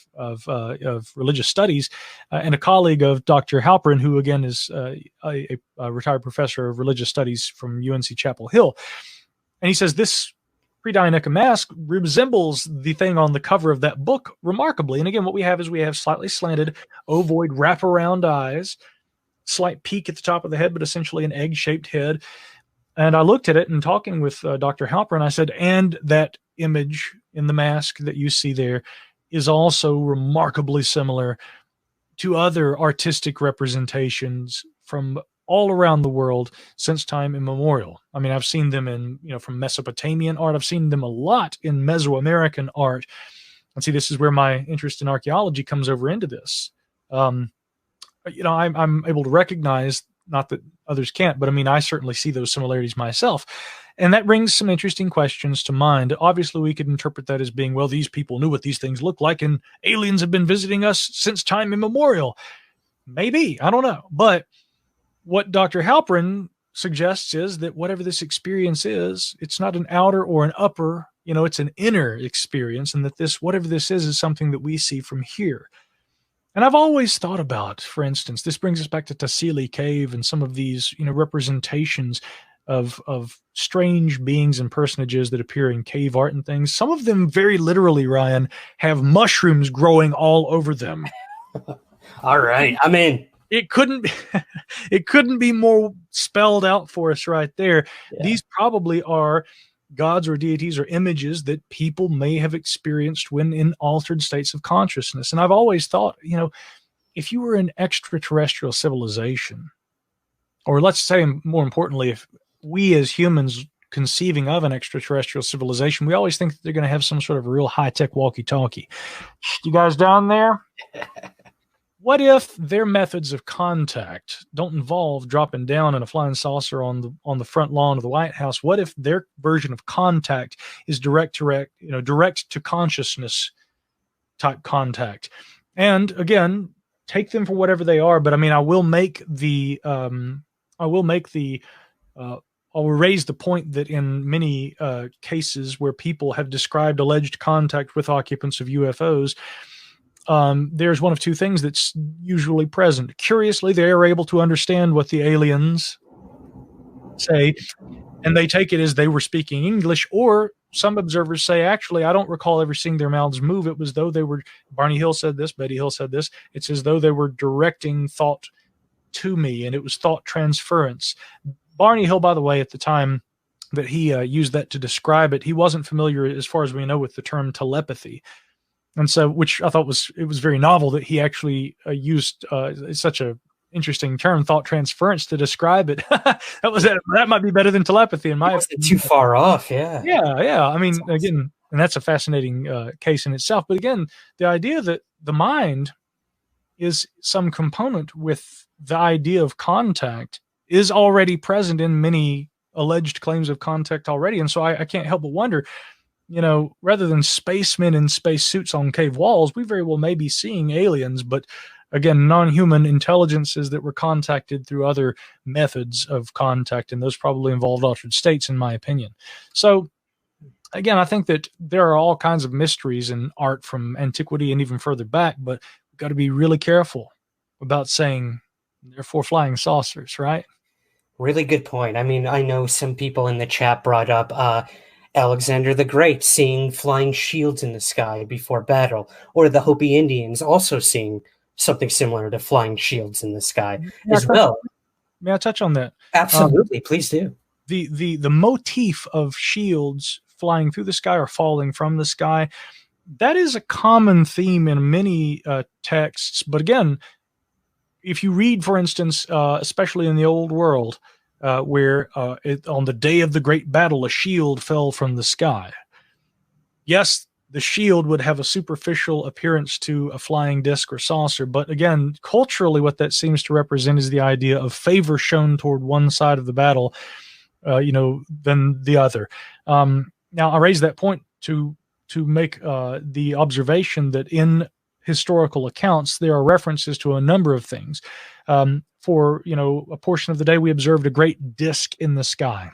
religious studies, and a colleague of Dr. Halperin, who again is a retired professor of religious studies from UNC Chapel Hill. And he says this pre-Ionica mask resembles the thing on the cover of that book remarkably. And again, what we have slightly slanted, ovoid wraparound eyes, slight peak at the top of the head, but essentially an egg-shaped head. And I looked at it, and talking with Dr. Halperin, I said, and that image in the mask that you see there is also remarkably similar to other artistic representations from all around the world since time immemorial. I mean, I've seen them in, from Mesopotamian art. I've seen them a lot in Mesoamerican art. And see, this is where my interest in archaeology comes over into this. I'm able to recognize, not that others can't, but I mean, I certainly see those similarities myself. And that brings some interesting questions to mind. Obviously, we could interpret that as being, well, these people knew what these things look like, and aliens have been visiting us since time immemorial. Maybe, I don't know. But what Dr. Halperin suggests is that whatever this experience is, it's not an outer or an upper, it's an inner experience, and that whatever this is something that we see from here. And I've always thought about, for instance, this brings us back to Tassili Cave and some of these, representations of strange beings and personages that appear in cave art and things. Some of them, very literally, Ryan, have mushrooms growing all over them. All right, I'm in. It couldn't be more spelled out for us right there. Yeah. These probably are gods or deities or images that people may have experienced when in altered states of consciousness. And I've always thought, if you were an extraterrestrial civilization, or let's say more importantly, if we as humans conceiving of an extraterrestrial civilization, we always think that they're going to have some sort of real high-tech walkie-talkie. You guys down there? what if their methods of contact don't involve dropping down in a flying saucer on the front lawn of the White House? What if their version of contact is direct to consciousness type contact? And again, take them for whatever they are. But I mean, I will raise the point that in many cases where people have described alleged contact with occupants of UFOs, there's one of two things that's usually present. Curiously, they are able to understand what the aliens say, and they take it as they were speaking English, or some observers say, actually, I don't recall ever seeing their mouths move. It was though they were, Barney Hill said this, Betty Hill said this, it's as though they were directing thought to me, and it was thought transference. Barney Hill, by the way, at the time that he used that to describe it, he wasn't familiar, as far as we know, with the term telepathy. And so, which I thought was very novel that he actually used such a interesting term, thought transference, to describe it. that might be better than telepathy in my opinion. Too far off, yeah. Yeah. I mean, again, and that's a fascinating case in itself. But again, the idea that the mind is some component with the idea of contact is already present in many alleged claims of contact already. And so I can't help but wonder, rather than spacemen in spacesuits on cave walls, we very well may be seeing aliens, but again, non-human intelligences that were contacted through other methods of contact, and those probably involved altered states, in my opinion. So again, I think that there are all kinds of mysteries in art from antiquity and even further back, but we've got to be really careful about saying they're for flying saucers, right? Really good point. I mean, I know some people in the chat brought up Alexander the Great seeing flying shields in the sky before battle, or the Hopi Indians also seeing something similar to flying shields in the sky as well. May I touch on that? Absolutely, please do. The motif of shields flying through the sky or falling from the sky, that is a common theme in many texts. But again, if you read, for instance, especially in the Old World, where on the day of the great battle, a shield fell from the sky. Yes, the shield would have a superficial appearance to a flying disc or saucer, but again, culturally, what that seems to represent is the idea of favor shown toward one side of the battle, than the other. Now, I raise that point to make the observation that in historical accounts, there are references to a number of things. For a portion of the day, we observed a great disk in the sky.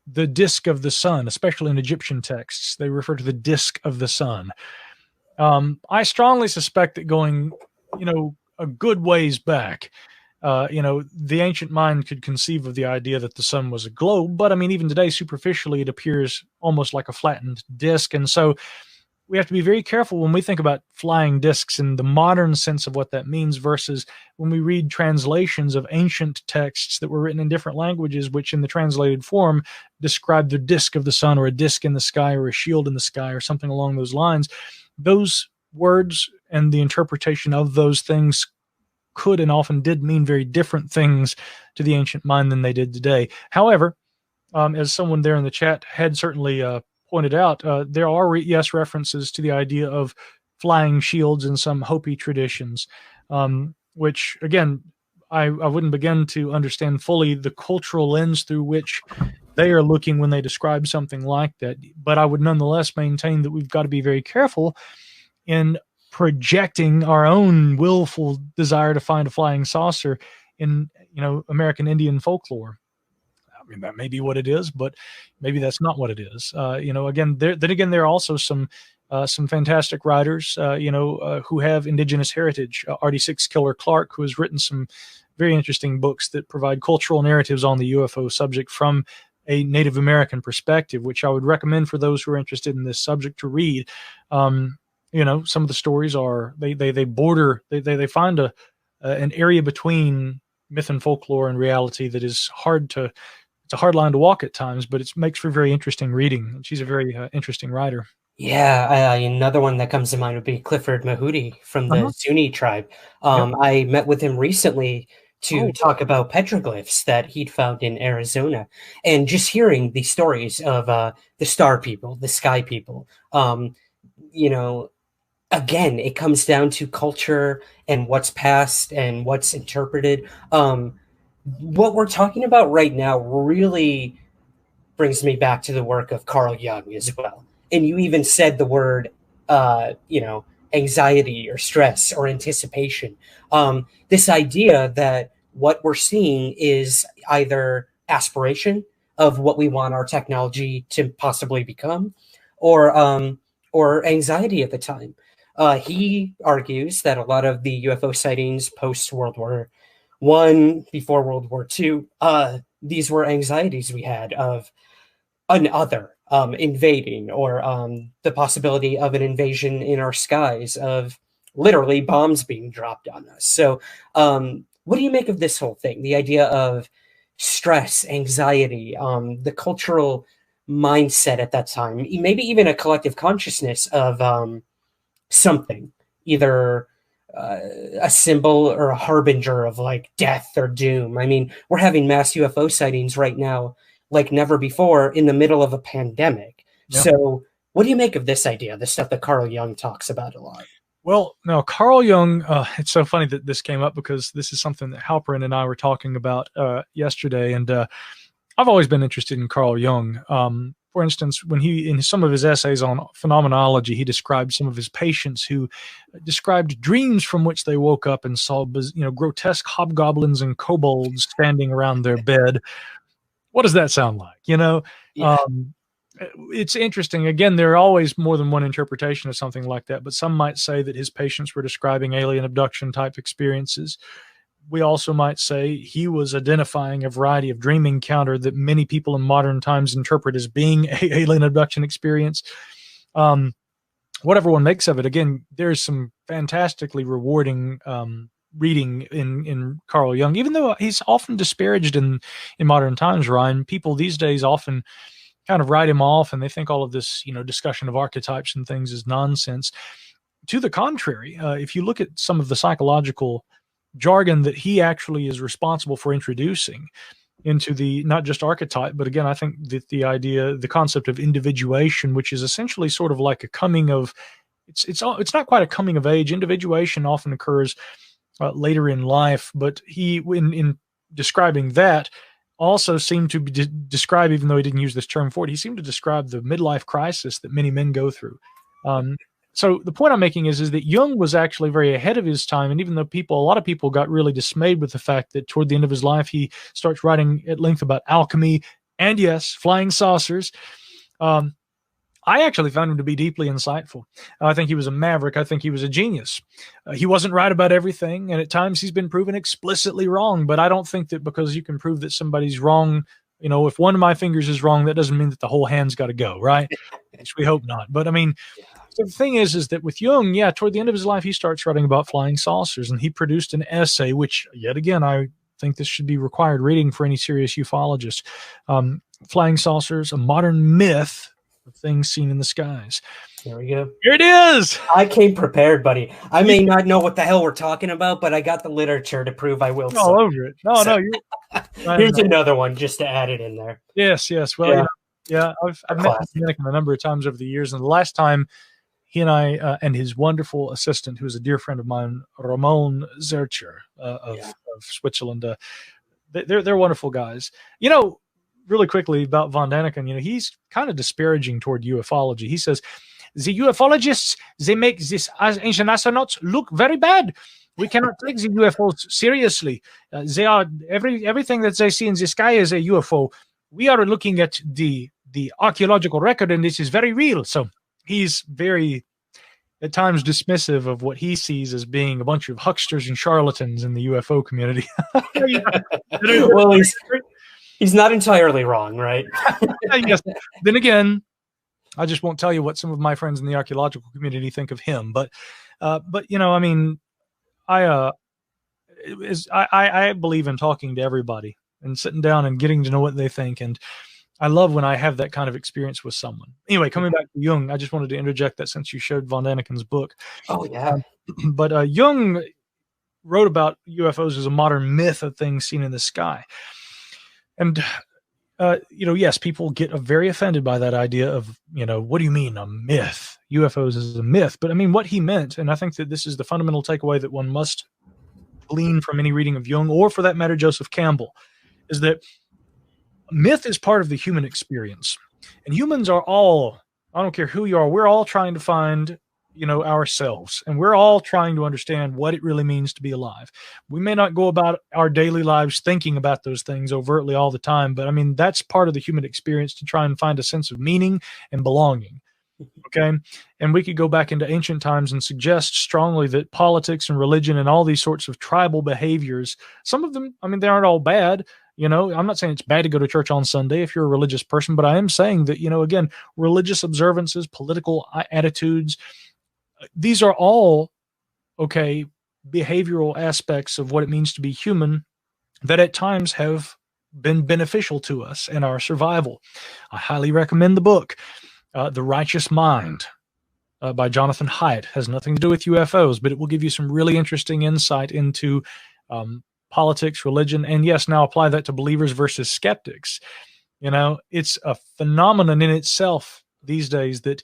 The disk of the sun, especially in Egyptian texts, they refer to the disk of the sun. I strongly suspect that going, a good ways back, the ancient mind could conceive of the idea that the sun was a globe, but I mean, even today, superficially, it appears almost like a flattened disk. And so we have to be very careful when we think about flying discs in the modern sense of what that means versus when we read translations of ancient texts that were written in different languages, which in the translated form describe the disk of the sun or a disk in the sky or a shield in the sky or something along those lines. Those words and the interpretation of those things could and often did mean very different things to the ancient mind than they did today. However, as someone there in the chat had certainly pointed out, there are references to the idea of flying shields in some Hopi traditions, which again, I wouldn't begin to understand fully the cultural lens through which they are looking when they describe something like that. But I would nonetheless maintain that we've got to be very careful in projecting our own willful desire to find a flying saucer in, American Indian folklore. I mean, that may be what it is, but maybe that's not what it is. Again, there are also some fantastic writers, who have indigenous heritage. RD6 Killer Clark, who has written some very interesting books that provide cultural narratives on the UFO subject from a Native American perspective, which I would recommend for those who are interested in this subject to read. Some of the stories are they find an area between myth and folklore and reality that is it's a hard line to walk at times, but it makes for very interesting reading. She's a very interesting writer. Yeah, another one that comes to mind would be Clifford Mahudi from the Zuni tribe. I met with him recently to talk about petroglyphs that he'd found in Arizona, and just hearing the stories of the star people, the sky people. again, it comes down to culture and what's passed and what's interpreted. What we're talking about right now really brings me back to the work of Carl Jung as well. And you even said the word, anxiety or stress or anticipation. This idea that what we're seeing is either aspiration of what we want our technology to possibly become, or anxiety at the time. He argues that a lot of the UFO sightings post World War I, before World War II, these were anxieties we had of an other invading, or the possibility of an invasion in our skies, of literally bombs being dropped on us. So what do you make of this whole thing? The idea of stress, anxiety, the cultural mindset at that time, maybe even a collective consciousness of something, either a symbol or a harbinger of like death or doom. I mean, we're having mass UFO sightings right now like never before in the middle of a pandemic. Yeah. So what do you make of this idea, the stuff that Carl Jung talks about a lot? Well, no, Carl Jung, it's so funny that this came up because this is something that Halperin and I were talking about yesterday. And I've always been interested in Carl Jung. For instance, when in some of his essays on phenomenology, he described some of his patients who described dreams from which they woke up and saw, grotesque hobgoblins and kobolds standing around their bed. What does that sound like? Yeah. It's interesting. Again, there are always more than one interpretation of something like that, but some might say that his patients were describing alien abduction type experiences. We also might say he was identifying a variety of dream encounter that many people in modern times interpret as being an alien abduction experience. Whatever one makes of it, again, there's some fantastically rewarding reading in Carl Jung, even though he's often disparaged in modern times, Ryan. People these days often kind of write him off, and they think all of this, discussion of archetypes and things is nonsense. To the contrary, if you look at some of the psychological jargon that he actually is responsible for introducing into the, not just archetype, but again, I think that the concept of individuation, which is essentially sort of like a coming of, it's not quite a coming of age. Individuation often occurs later in life, but he, in describing that, also seemed to describe, even though he didn't use this term for it, he seemed to describe the midlife crisis that many men go through. So the point I'm making is that Jung was actually very ahead of his time, and even though a lot of people got really dismayed with the fact that toward the end of his life he starts writing at length about alchemy and, yes, flying saucers, I actually found him to be deeply insightful. I think he was a maverick. I think he was a genius. He wasn't right about everything, and at times he's been proven explicitly wrong, but I don't think that because you can prove that somebody's wrong, if one of my fingers is wrong, that doesn't mean that the whole hand's got to go, right? Which we hope not. But I mean, so the thing is that with Jung, toward the end of his life, he starts writing about flying saucers, and he produced an essay, which, yet again, I think this should be required reading for any serious ufologist. Flying Saucers, a Modern Myth of Things Seen in the Skies. There we go. Here it is. I came prepared, buddy. I may not know what the hell we're talking about, but I got the literature to prove I will. All over it. No, here's another one just to add it in there. Yes. Well, I've met Dominican a number of times over the years, and the last time he and I and his wonderful assistant, who is a dear friend of mine, Ramon Zercher of Switzerland, they're wonderful guys. Really quickly about von Daniken, he's kind of disparaging toward ufology. He says, the ufologists, they make this ancient astronauts look very bad. We cannot take the UFOs seriously. They are everything that they see in the sky is a UFO. We are looking at the archaeological record, and this is very real. So he's very, at times, dismissive of what he sees as being a bunch of hucksters and charlatans in the UFO community. Well, he's not entirely wrong, right? Yes. Then again, I just won't tell you what some of my friends in the archaeological community think of him. But I mean, I believe in talking to everybody and sitting down and getting to know what they think. And I love when I have that kind of experience with someone. Anyway, coming back to Jung, I just wanted to interject that since you showed von Daniken's book. Oh, yeah. But Jung wrote about UFOs as a modern myth of things seen in the sky. And yes, people get very offended by that idea of, what do you mean a myth? UFOs is a myth. But I mean, what he meant, and I think that this is the fundamental takeaway that one must glean from any reading of Jung, or for that matter, Joseph Campbell, is that myth is part of the human experience. And humans are all, I don't care who you are, we're all trying to find, ourselves. And we're all trying to understand what it really means to be alive. We may not go about our daily lives thinking about those things overtly all the time, but I mean, that's part of the human experience, to try and find a sense of meaning and belonging. Okay. And we could go back into ancient times and suggest strongly that politics and religion and all these sorts of tribal behaviors, some of them, I mean, they aren't all bad. I'm not saying it's bad to go to church on Sunday if you're a religious person, but I am saying that, again, religious observances, political attitudes, these are all, okay, behavioral aspects of what it means to be human that at times have been beneficial to us and our survival. I highly recommend the book, The Righteous Mind, by Jonathan Haidt. Has nothing to do with UFOs, but it will give you some really interesting insight into politics, religion, and yes, now apply that to believers versus skeptics. It's a phenomenon in itself these days that,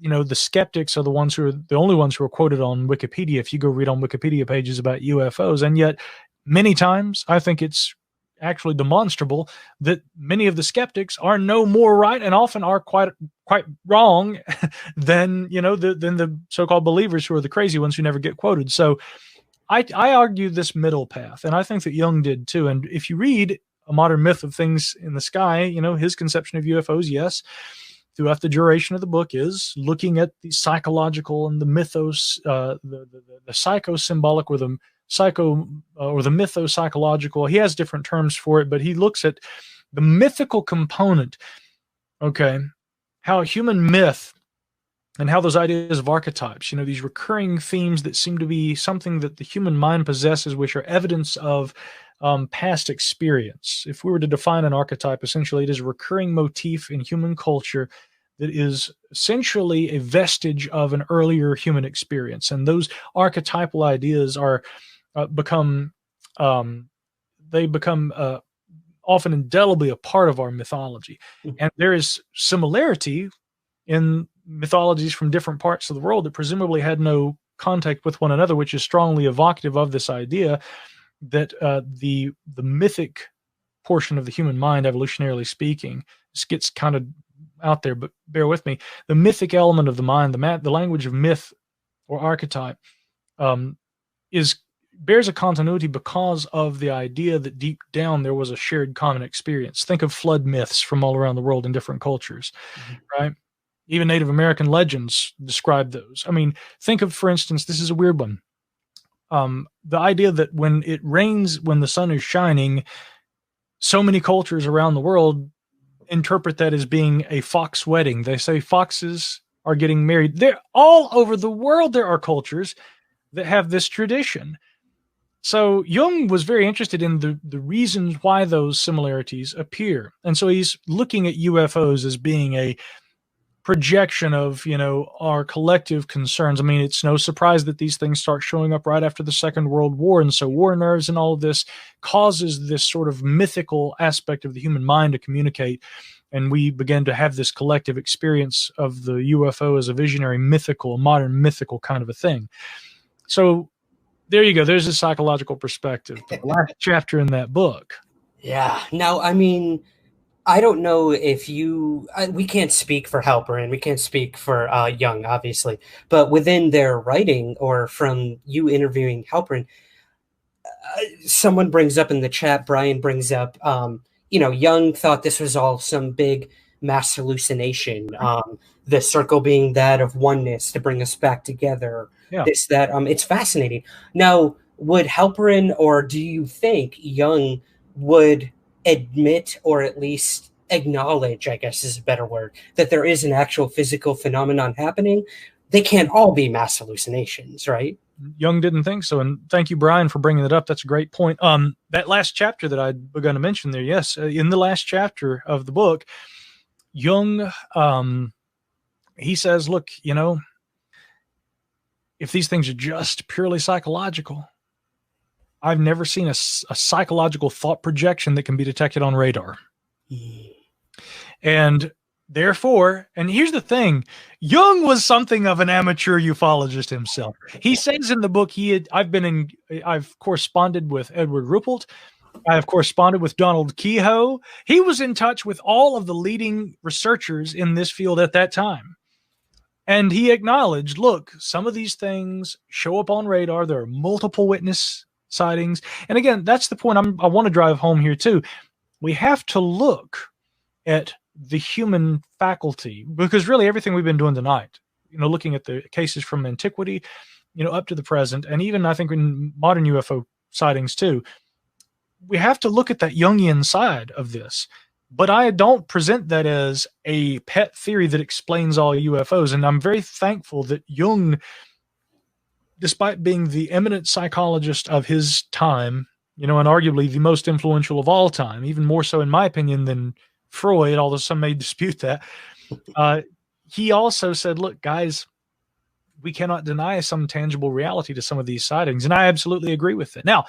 the skeptics are the only ones who are quoted on Wikipedia. If you go read on Wikipedia pages about UFOs, and yet many times I think it's actually demonstrable that many of the skeptics are no more right, and often are quite wrong than the so-called believers, who are the crazy ones who never get quoted. So I argue this middle path, and I think that Jung did too. And if you read A Modern Myth of Things in the Sky, his conception of UFOs, yes, throughout the duration of the book, is looking at the psychological and the mythos, the psycho-symbolic, or the psycho or the mytho-psychological. He has different terms for it, but he looks at the mythical component. Okay, how human myth and how those ideas of archetypes, these recurring themes that seem to be something that the human mind possesses, which are evidence of past experience. If we were to define an archetype, essentially it is a recurring motif in human culture that is essentially a vestige of an earlier human experience. And those archetypal ideas are become often indelibly a part of our mythology. And there is similarity in mythologies from different parts of the world that presumably had no contact with one another, which is strongly evocative of this idea that the mythic portion of the human mind, evolutionarily speaking, this gets kind of out there, but bear with me. The mythic element of the mind, the language of myth or archetype, bears a continuity because of the idea that deep down there was a shared common experience. Think of flood myths from all around the world in different cultures, right? Even Native American legends describe those. I mean, think of, for instance, this is a weird one. The idea that when it rains, when the sun is shining, so many cultures around the world interpret that as being a fox wedding. They say foxes are getting married. They're all over the world. There are cultures that have this tradition. So Jung was very interested in the reasons why those similarities appear. And so he's looking at UFOs as being a projection of, our collective concerns. I mean, it's no surprise that these things start showing up right after the Second World War. And so war nerves and all of this causes this sort of mythical aspect of the human mind to communicate. And we begin to have this collective experience of the UFO as a visionary, mythical, modern mythical kind of a thing. So there you go. There's a psychological perspective. The last chapter in that book. Yeah. Now, I mean, I don't know if we can't speak for Halperin, we can't speak for Jung, obviously, but within their writing or from you interviewing Halperin, someone brings up in the chat, Brian brings up, Jung thought this was all some big mass hallucination, the circle being that of oneness to bring us back together. Yeah. It's fascinating. Now, would Halperin, or do you think Jung would admit, or at least acknowledge, I guess is a better word, that there is an actual physical phenomenon happening? They can't all be mass hallucinations, right? Jung didn't think so. And thank you, Brian, for bringing that up. That's a great point. That last chapter that I'd begun to mention there, yes, in the last chapter of the book, Jung, he says, look, if these things are just purely psychological, I've never seen a psychological thought projection that can be detected on radar. And therefore, and here's the thing, Jung was something of an amateur ufologist himself. He says in the book, I've corresponded with Edward Ruppelt. I have corresponded with Donald Keyhoe. He was in touch with all of the leading researchers in this field at that time. And he acknowledged, look, some of these things show up on radar. There are multiple witness sightings. And again, that's the point I want to drive home here too. We have to look at the human faculty, because really everything we've been doing tonight, looking at the cases from antiquity, up to the present, and even I think in modern UFO sightings too, we have to look at that Jungian side of this. But I don't present that as a pet theory that explains all UFOs. And I'm very thankful that Jung, despite being the eminent psychologist of his time, and arguably the most influential of all time, even more so in my opinion than Freud, although some may dispute that, he also said, look, guys, we cannot deny some tangible reality to some of these sightings. And I absolutely agree with it. Now,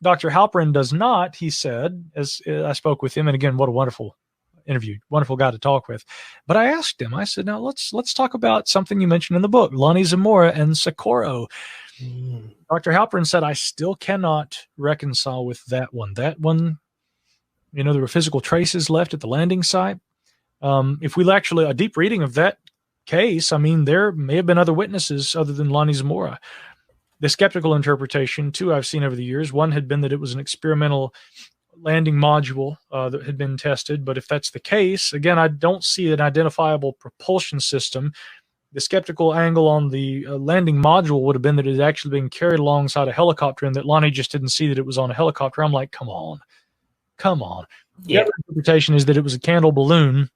Dr. Halperin does not, he said, as I spoke with him, and again, what a wonderful interview, wonderful guy to talk with. But I asked him, I said, now let's talk about something you mentioned in the book, Lonnie Zamora and Socorro. Dr. Halperin said, I still cannot reconcile with that one. That one, there were physical traces left at the landing site. If we actually, a deep reading of that case, I mean, there may have been other witnesses other than Lonnie Zamora. The skeptical interpretation, too, I've seen over the years. One had been that it was an experimental landing module that had been tested. But if that's the case, again, I don't see an identifiable propulsion system. The skeptical angle on the landing module would have been that it had actually been carried alongside a helicopter and that Lonnie just didn't see that it was on a helicopter. I'm like, come on. The other interpretation is that it was a candle balloon.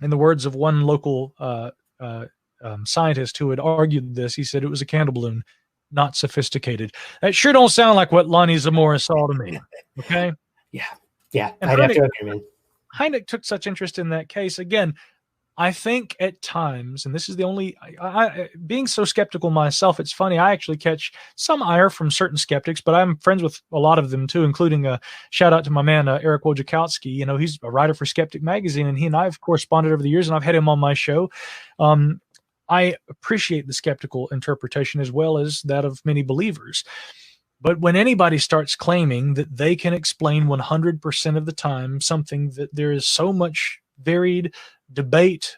In the words of one local scientist who had argued this, he said it was a candle balloon. Not sophisticated. That sure don't sound like what Lonnie Zamora saw to me. Okay. Yeah. I'd have to agree, man. Hynek took such interest in that case. Again, I think at times, and this is the only, being so skeptical myself, it's funny. I actually catch some ire from certain skeptics, but I'm friends with a lot of them too, including a shout out to my man, Eric Wojciechowski. He's a writer for Skeptic Magazine, and he and I have corresponded over the years, and I've had him on my show. I appreciate the skeptical interpretation as well as that of many believers. But when anybody starts claiming that they can explain 100% of the time something that there is so much varied debate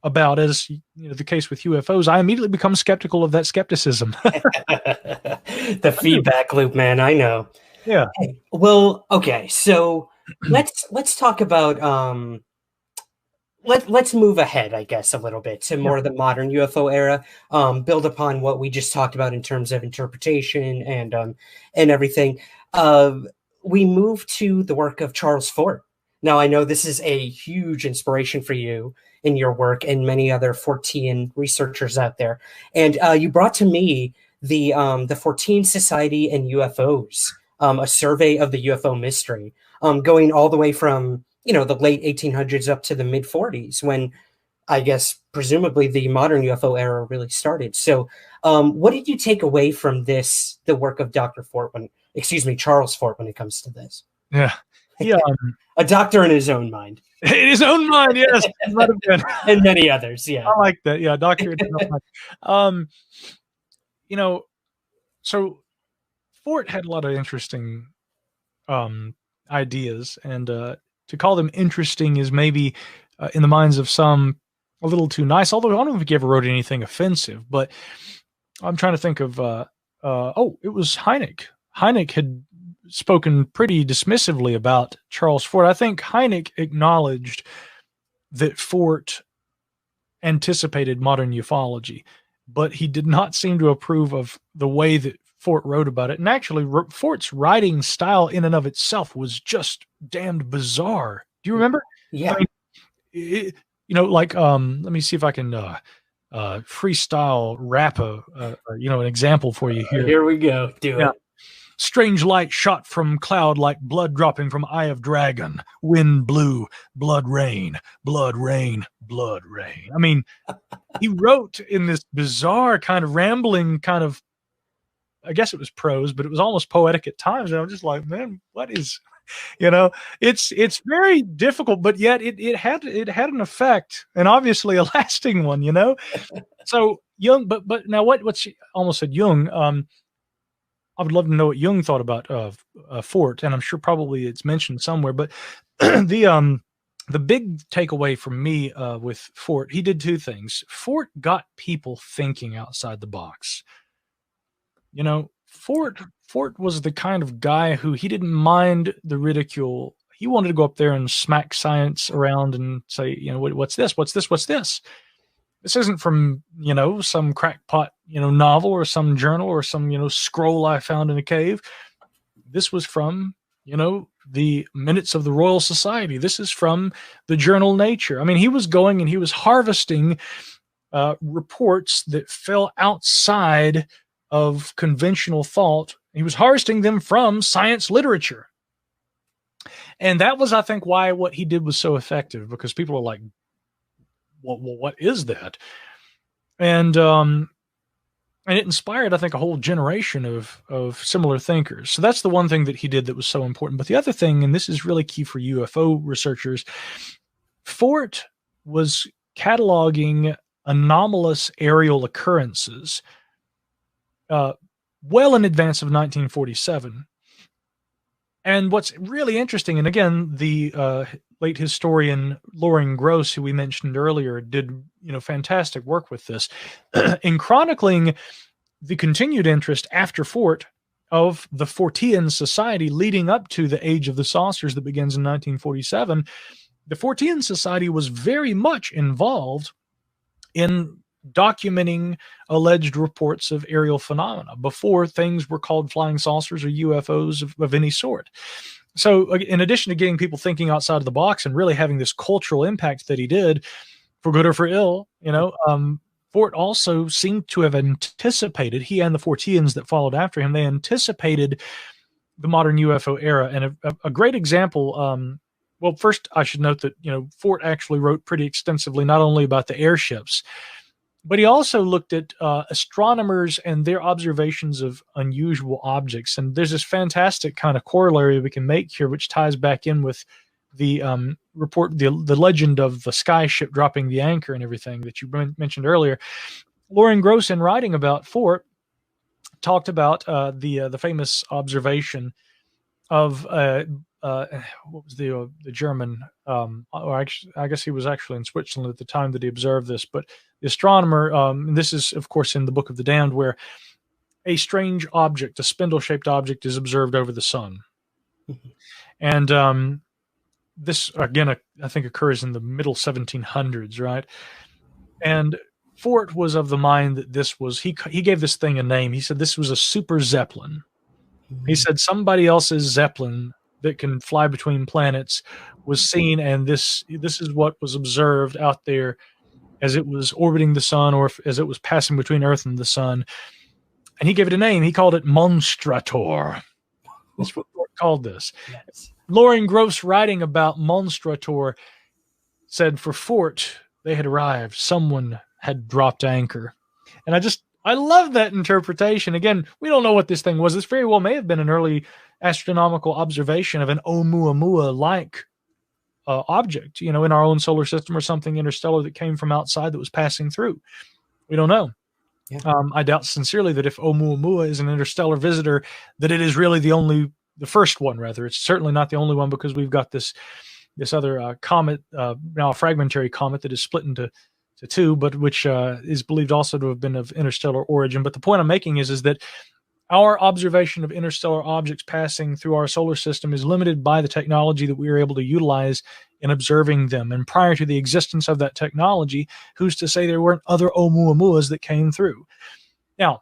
about, as the case with UFOs, I immediately become skeptical of that skepticism. The feedback loop, man. I know. Yeah. Hey, well, okay. So let's talk about Let's move ahead, I guess, a little bit to more of the modern UFO era. Build upon what we just talked about in terms of interpretation and everything. We move to the work of Charles Fort. Now, I know this is a huge inspiration for you in your work and many other Fortean researchers out there. And you brought to me the Fortean Society and UFOs, a survey of the UFO mystery, going all the way from the late 1800s up to the mid 40s, when I guess presumably the modern UFO era really started. So what did you take away from this, the work of Charles Fort, when it comes to this? Yeah. A doctor in his own mind. In his own mind, yes. And many others, yeah. I like that. Yeah, doctor in his own mind. So Fort had a lot of interesting ideas, and to call them interesting is maybe in the minds of some a little too nice, although I don't know if he ever wrote anything offensive, but I'm trying to think of, it was Hynek. Hynek had spoken pretty dismissively about Charles Fort. I think Hynek acknowledged that Fort anticipated modern ufology, but he did not seem to approve of the way that Fort wrote about it. And actually, Fort's writing style in and of itself was just damned bizarre. Do you remember? Yeah. I mean, let me see if I can freestyle rap an example for you here. Here we go. Do it. Strange light shot from cloud like blood dropping from eye of dragon. Wind blew, blood rain, blood rain, blood rain. I mean, he wrote in this bizarre kind of rambling kind of, I guess it was prose, but it was almost poetic at times. And I'm just like, man, what is You know, it's very difficult, but yet it had an effect, and obviously a lasting one. You know, so Jung, but now what she almost said Jung. I would love to know what Jung thought about Fort, and I'm sure probably it's mentioned somewhere. But the big takeaway from me with Fort, he did two things. Fort got people thinking outside the box. You know, Fort was the kind of guy who he didn't mind the ridicule. He wanted to go up there and smack science around and say, you know, what's this? What's this? What's this? This isn't from, you know, some crackpot, you know, novel or some journal or some, you know, scroll I found in a cave. This was from, you know, the minutes of the Royal Society. This is from the journal Nature. I mean, he was going and he was harvesting reports that fell outside of conventional thought. He was harvesting them from science literature. And that was, I think, why what he did was so effective, because people are like, well, what is that? And it inspired, I think, a whole generation of similar thinkers. So that's the one thing that he did that was so important. But the other thing, and this is really key for UFO researchers, Fort was cataloging anomalous aerial occurrences well in advance of 1947. And what's really interesting, and again, the late historian Loring Gross, who we mentioned earlier, did, you know, fantastic work with this in chronicling the continued interest after Fort of the Fortean Society leading up to the Age of the Saucers that begins in 1947. The Fortean Society was very much involved in documenting alleged reports of aerial phenomena before things were called flying saucers or UFOs of any sort. So in addition to getting people thinking outside of the box and really having this cultural impact that he did, for good or for ill, you know, Fort also seemed to have anticipated, he and the Forteans that followed after him, they anticipated the modern UFO era. And a great example, well, first I should note that, you know, Fort actually wrote pretty extensively, not only about the airships, but he also looked at astronomers and their observations of unusual objects. And there's this fantastic kind of corollary we can make here, which ties back in with the report, the legend of the sky ship dropping the anchor and everything that you mentioned earlier. Loring Gross, in writing about Fort, talked about the famous observation of what was the German, or actually, I guess he was actually in Switzerland at the time that he observed this, but the astronomer, this is, of course, in the Book of the Damned, where a strange object, a spindle-shaped object, is observed over the sun. And this, again, I think occurs in the middle 1700s, right? And Fort was of the mind that this was, he gave this thing a name. He said this was a super Zeppelin. He said somebody else's Zeppelin that can fly between planets was seen, and this is what was observed out there as it was orbiting the sun, or as it was passing between Earth and the sun. And he gave it a name. He called it Monstrator. That's what Fort called this. Yes. Loring Gross, writing about Monstrator, said for Fort, they had arrived. Someone had dropped anchor. And I love that interpretation. Again, we don't know what this thing was. This very well may have been an early astronomical observation of an Oumuamua-like object, you know, in our own solar system, or something interstellar that came from outside that was passing through. We don't know. Yeah. I doubt sincerely that if Oumuamua is an interstellar visitor, that it is really the first one, rather. It's certainly not the only one, because we've got this other comet, now a fragmentary comet that is split into two, but which is believed also to have been of interstellar origin. But the point I'm making is that our observation of interstellar objects passing through our solar system is limited by the technology that we are able to utilize in observing them. And prior to the existence of that technology, who's to say there weren't other Oumuamuas that came through? Now,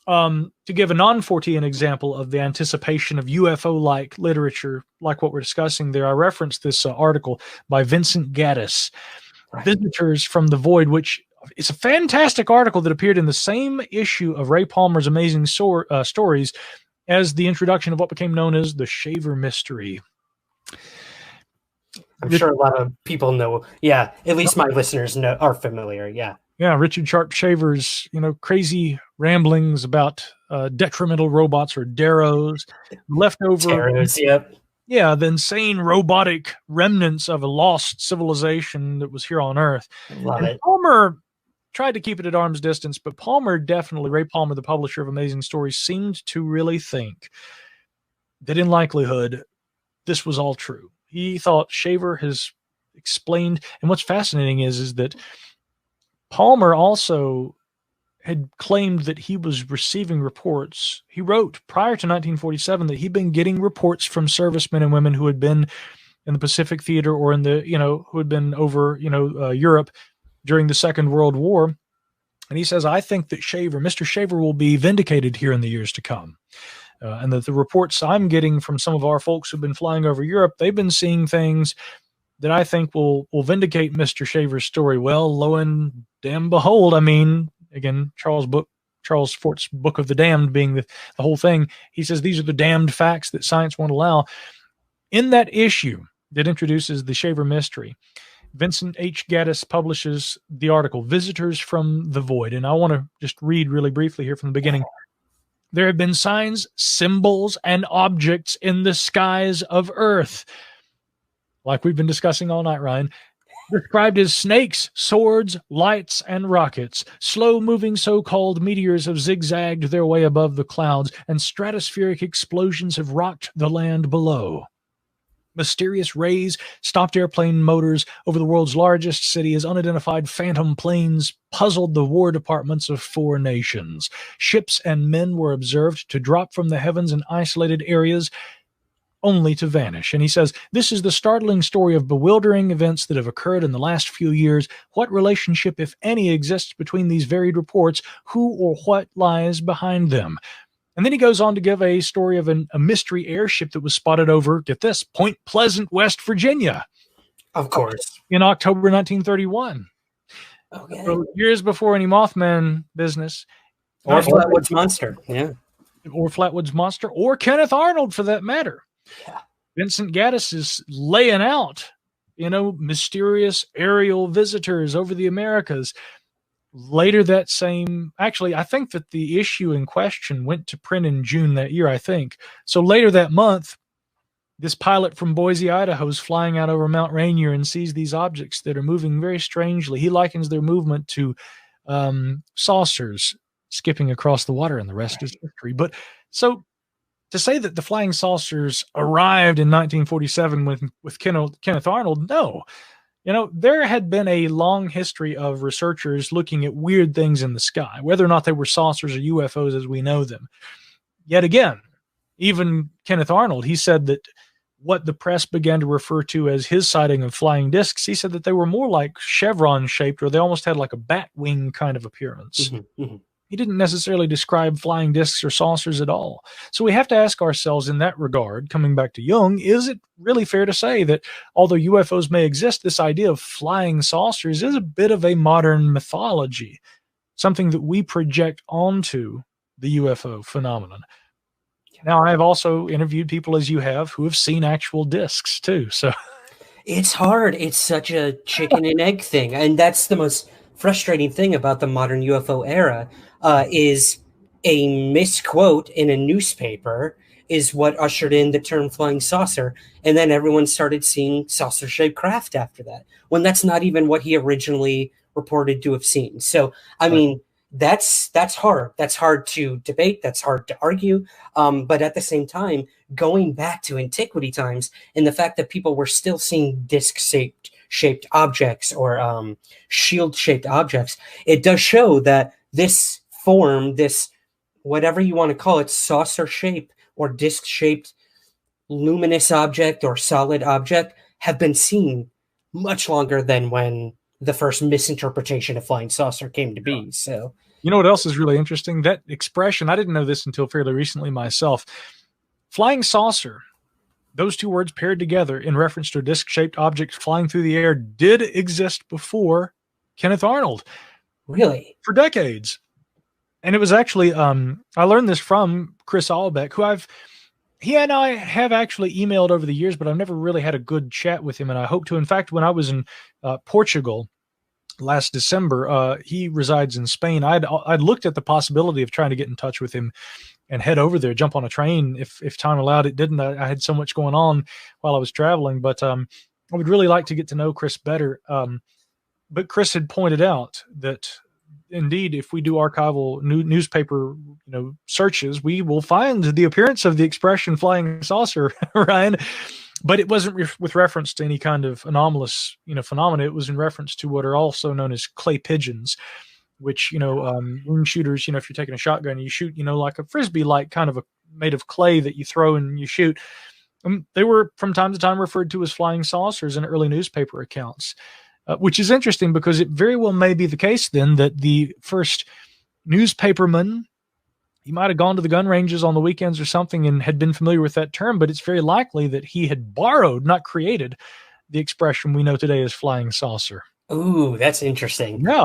to give a non-Fortean example of the anticipation of UFO-like literature, like what we're discussing there, I referenced this article by Vincent Gaddis, Visitors from the Void, which is a fantastic article that appeared in the same issue of Ray Palmer's Amazing Stories as the introduction of what became known as the Shaver Mystery. I'm sure a lot of people know. Yeah, at least my listeners are familiar. Yeah. Yeah, Richard Sharp Shaver's, you know, crazy ramblings about detrimental robots, or Deros, leftover. Deros, yep. Yeah, the insane robotic remnants of a lost civilization that was here on Earth. Love And it. Palmer tried to keep it at arm's distance, but Palmer definitely, Ray Palmer, the publisher of Amazing Stories, seemed to really think that in likelihood, this was all true. He thought Shaver has explained, and what's fascinating is that Palmer also had claimed that he was receiving reports. He wrote prior to 1947 that he'd been getting reports from servicemen and women who had been in the Pacific Theater or in the, who had been over, Europe during the Second World War. And he says, I think that Mr. Shaver will be vindicated here in the years to come. And that the reports I'm getting from some of our folks who've been flying over Europe, they've been seeing things that I think will vindicate Mr. Shaver's story. Well, lo and damn behold, I mean, again, Charles Fort's Book of the Damned being the whole thing. He says these are the damned facts that science won't allow. In that issue that introduces the Shaver mystery, Vincent H. Gaddis publishes the article, Visitors from the Void. And I want to just read really briefly here from the beginning. There have been signs, symbols, and objects in the skies of Earth, like we've been discussing all night, Ryan, described as snakes, swords, lights, and rockets. Slow-moving so-called meteors have zigzagged their way above the clouds, and stratospheric explosions have rocked the land below. Mysterious rays stopped airplane motors over the world's largest city as unidentified phantom planes puzzled the war departments of 4 nations. Ships and men were observed to drop from the heavens in isolated areas, only to vanish. And he says, this is the startling story of bewildering events that have occurred in the last few years. What relationship, if any, exists between these varied reports? Who or what lies behind them? And then he goes on to give a story of a mystery airship that was spotted over, get this, Point Pleasant, West Virginia. Of course. In October 1931. Okay. So years before any Mothman business. Or Flatwoods Monster, yeah. Or Flatwoods Monster, or Kenneth Arnold, for that matter. Yeah. Vincent Gaddis is laying out, mysterious aerial visitors over the Americas. Later that same, actually, I think that the issue in question went to print in June that year, I think. So later that month, this pilot from Boise, Idaho is flying out over Mount Rainier and sees these objects that are moving very strangely. He likens their movement to saucers skipping across the water, and the rest is history. But so to say that the flying saucers arrived in 1947 with Kenneth Arnold, no. There had been a long history of researchers looking at weird things in the sky, whether or not they were saucers or UFOs as we know them. Yet again, even Kenneth Arnold, he said that what the press began to refer to as his sighting of flying discs, he said that they were more like chevron-shaped, or they almost had like a bat wing kind of appearance. Mm-hmm, mm-hmm. He didn't necessarily describe flying discs or saucers at all. So we have to ask ourselves in that regard, coming back to Jung, is it really fair to say that although UFOs may exist, this idea of flying saucers is a bit of a modern mythology, something that we project onto the UFO phenomenon? Now, I have also interviewed people, as you have, who have seen actual discs too. So it's hard. It's such a chicken and egg thing. And that's the most frustrating thing about the modern UFO era. Is a misquote in a newspaper is what ushered in the term flying saucer. And then everyone started seeing saucer-shaped craft after that, when that's not even what he originally reported to have seen. So, I mean, that's hard. That's hard to debate. That's hard to argue. But at the same time, going back to antiquity times and the fact that people were still seeing disc-shaped objects or shield-shaped objects, it does show that this form, this whatever you want to call it, saucer shape or disc shaped luminous object or solid object, have been seen much longer than when the first misinterpretation of flying saucer came to be. So, you know what else is really interesting? That expression, I didn't know this until fairly recently myself. Flying saucer, those two words paired together in reference to a disc shaped object flying through the air, did exist before Kenneth Arnold. Really? For decades. And it was actually, I learned this from Chris Albeck, who he and I have actually emailed over the years, but I've never really had a good chat with him. And I hope to. In fact, when I was in Portugal last December. He resides in Spain. I'd looked at the possibility of trying to get in touch with him and head over there, jump on a train if time allowed. It didn't. I had so much going on while I was traveling, but I would really like to get to know Chris better. But Chris had pointed out that indeed, if we do archival newspaper, searches, we will find the appearance of the expression flying saucer, Ryan. But it wasn't with reference to any kind of anomalous, phenomena. It was in reference to what are also known as clay pigeons, which, wing shooters, if you're taking a shotgun and you shoot, like a Frisbee, like kind of made of clay that you throw and you shoot. They were from time to time referred to as flying saucers in early newspaper accounts, which is interesting because it very well may be the case then that the first newspaperman, he might have gone to the gun ranges on the weekends or something and had been familiar with that term, but it's very likely that he had borrowed, not created, the expression we know today as flying saucer. Ooh, that's interesting. Yeah.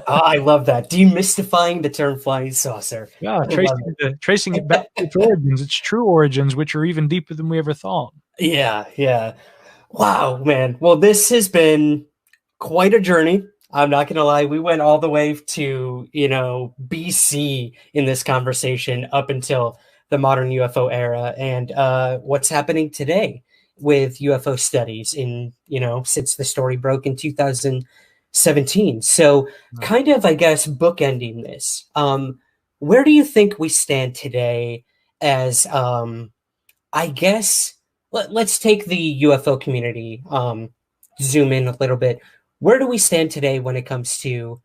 I love that. Demystifying the term flying saucer. Yeah, tracing it back to its origins, its true origins, which are even deeper than we ever thought. Yeah. Wow, man. Well, this has been quite a journey. I'm not going to lie. We went all the way to, BC in this conversation up until the modern UFO era and what's happening today with UFO studies in, since the story broke in 2017. So kind of, I guess, bookending this, where do you think we stand today as, I guess, let's take the UFO community, zoom in a little bit. Where do we stand today when it comes to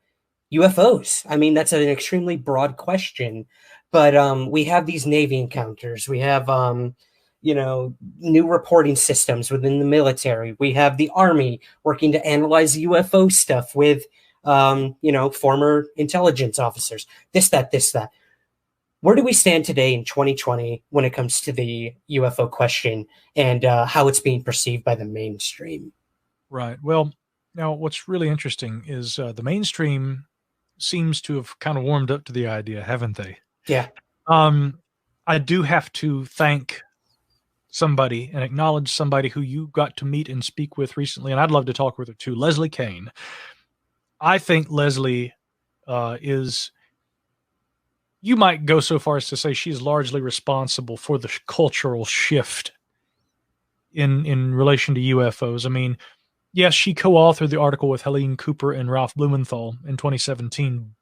UFOs? I mean, that's an extremely broad question, but we have these Navy encounters. We have, new reporting systems within the military. We have the Army working to analyze UFO stuff with, former intelligence officers. This, that. Where do we stand today in 2020 when it comes to the UFO question and how it's being perceived by the mainstream? Right. Well, now what's really interesting is the mainstream seems to have kind of warmed up to the idea, haven't they? Yeah. I do have to thank somebody and acknowledge somebody who you got to meet and speak with recently, and I'd love to talk with her too, Leslie Kane. I think Leslie is, you might go so far as to say she's largely responsible for the cultural shift in relation to UFOs. I mean, yes, she co-authored the article with Helene Cooper and Ralph Blumenthal in 2017.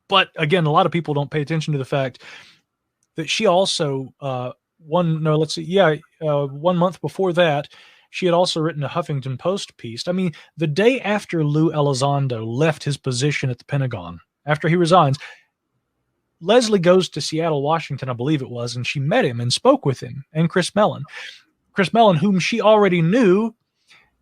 But again, a lot of people don't pay attention to the fact that she also, 1 month before that, she had also written a Huffington Post piece. I mean, the day after Lou Elizondo left his position at the Pentagon, after he resigns, Leslie goes to Seattle, Washington, I believe it was, and she met him and spoke with him and Chris Mellon. Chris Mellon, whom she already knew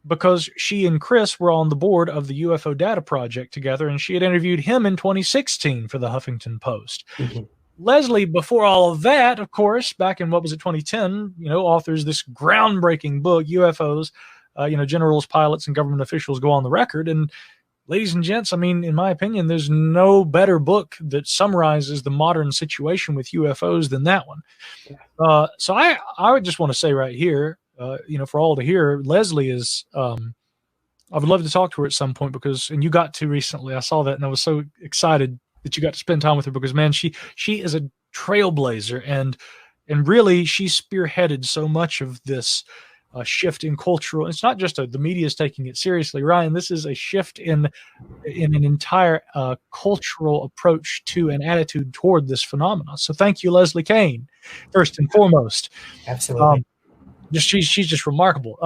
because she and Chris were on the board of the UFO Data Project together, and she had interviewed him in 2016 for the Huffington Post. Mm-hmm. Leslie, before all of that, of course, back in, 2010, authors this groundbreaking book, UFOs, generals, pilots, and government officials go on the record. And ladies and gents, I mean, in my opinion, there's no better book that summarizes the modern situation with UFOs than that one. So I would just want to say right here, for all to hear, Leslie is, I would love to talk to her at some point and you got to recently, I saw that and I was so excited that you got to spend time with her because, man, she is a trailblazer and really she spearheaded so much of this shift in cultural. It's not just the media is taking it seriously, Ryan. This is a shift in an entire cultural approach to an attitude toward this phenomenon. So thank you, Leslie Kane, first and foremost. Absolutely. She's just remarkable.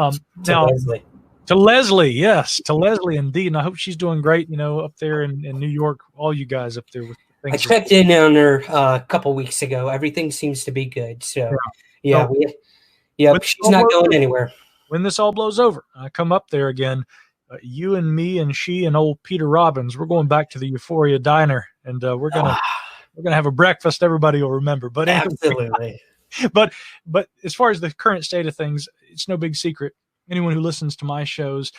To Leslie, yes, to Leslie indeed. And I hope she's doing great, up there in New York, all you guys up there with things. I checked in on her a couple weeks ago. Everything seems to be good. So she's not going anywhere. When this all blows over, I come up there again. You and me and she and old Peter Robbins, we're going back to the Euphoria Diner, and we're gonna have a breakfast everybody will remember. But absolutely. But as far as the current state of things, it's no big secret. Anyone who listens to my shows,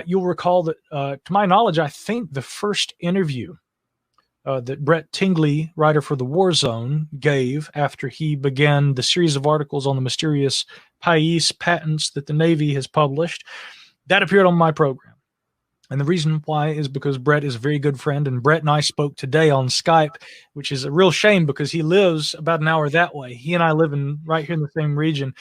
you'll recall that, to my knowledge, I think the first interview that Brett Tingley, writer for The War Zone, gave after he began the series of articles on the mysterious Pais patents that the Navy has published, that appeared on my program. And the reason why is because Brett is a very good friend, and Brett and I spoke today on Skype, which is a real shame because he lives about an hour that way. He and I live right here in the same region.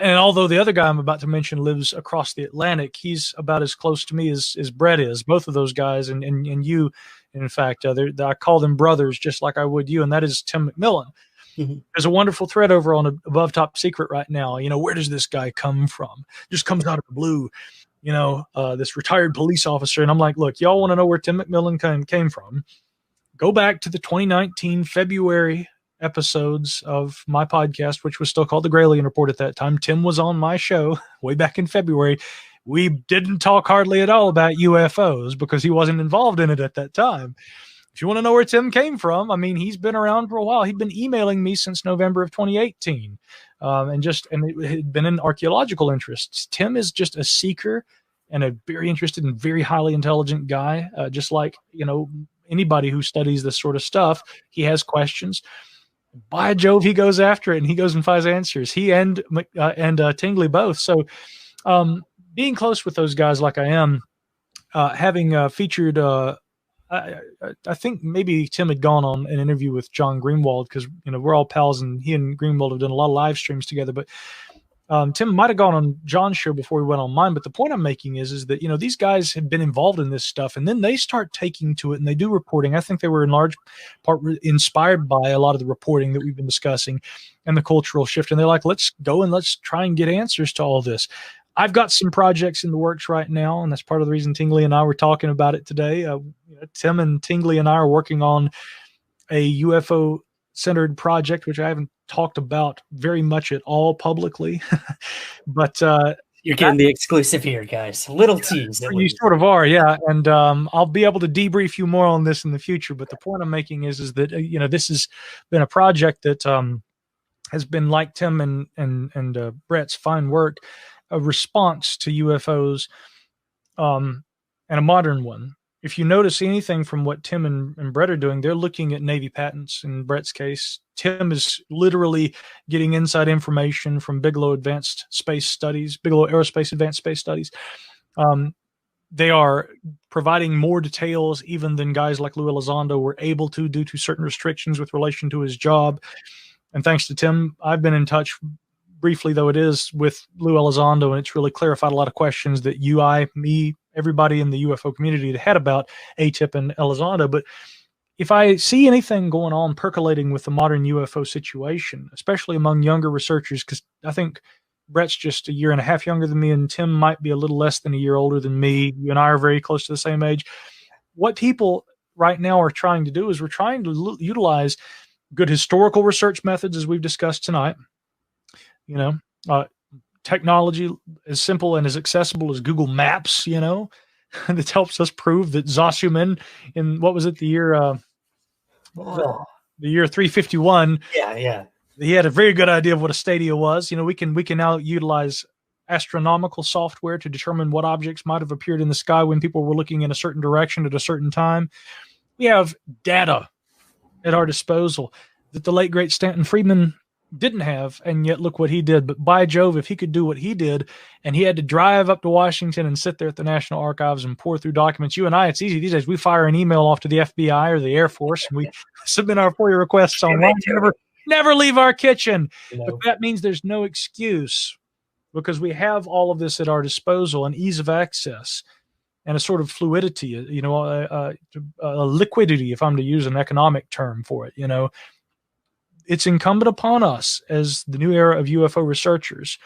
And although the other guy I'm about to mention lives across the Atlantic, he's about as close to me as Brett is. Both of those guys, and you, in fact, I call them brothers just like I would you, and that is Tim McMillan. Mm-hmm. There's a wonderful thread over on Above Top Secret right now. Where does this guy come from? Just comes out of the blue. This retired police officer. And I'm like, look, y'all want to know where Tim McMillan came from? Go back to the 2019 February episodes of my podcast, which was still called The Gralien Report at that time. Tim was on my show way back in February. We didn't talk hardly at all about UFOs because he wasn't involved in it at that time. If you want to know where Tim came from, I mean, he's been around for a while. He'd been emailing me since November of 2018. And it had been in archaeological interests. Tim is just a seeker and a very interested and very highly intelligent guy. Just like, anybody who studies this sort of stuff, he has questions. By Jove, he goes after it and he goes and finds answers. He and Tingley both. So being close with those guys like I am, having featured, I think maybe Tim had gone on an interview with John Greenwald because, we're all pals and he and Greenwald have done a lot of live streams together. But Tim might have gone on John's show before he went on mine. But the point I'm making is that, these guys have been involved in this stuff and then they start taking to it and they do reporting. I think they were in large part inspired by a lot of the reporting that we've been discussing and the cultural shift. And they're like, let's go and let's try and get answers to all this. I've got some projects in the works right now, and that's part of the reason Tingley and I were talking about it today. Tim and Tingley and I are working on a UFO-centered project, which I haven't talked about very much at all publicly. But you're getting the exclusive here, guys. Little tease. You sort of are, yeah. And I'll be able to debrief you more on this in the future. But the point I'm making is that this has been a project that has been, like Tim and Brett's fine work, a response to UFOs, and a modern one. If you notice anything from what Tim and Brett are doing, they're looking at Navy patents. In Brett's case, Tim is literally getting inside information from Bigelow Aerospace Advanced Space Studies. They are providing more details even than guys like Lou Elizondo were able to due to certain restrictions with relation to his job. And thanks to Tim, I've been in touch briefly, though it is, with Lou Elizondo, and it's really clarified a lot of questions that you, I, me, everybody in the UFO community had about ATIP and Elizondo. But if I see anything going on percolating with the modern UFO situation, especially among younger researchers, because I think Brett's just a year and a half younger than me, and Tim might be a little less than a year older than me. You and I are very close to the same age. What people right now are trying to do is we're trying to utilize good historical research methods, as we've discussed tonight. Technology as simple and as accessible as Google Maps, that helps us prove that Zoshuman in, what was it, the year 351. Yeah. He had a very good idea of what a stadia was. We can now utilize astronomical software to determine what objects might have appeared in the sky when people were looking in a certain direction at a certain time. We have data at our disposal that the late great Stanton Friedman didn't have, and yet look what he did. But by Jove, if he could do what he did, and he had to drive up to Washington and sit there at the National Archives and pour through documents, you and I, it's easy these days. We fire an email off to the FBI or the Air Force, and we submit our FOIA requests online. Never leave our kitchen. But that means there's no excuse, because we have all of this at our disposal, and ease of access, and a sort of fluidity, a liquidity, if I'm to use an economic term for it, It's incumbent upon us as the new era of UFO researchers,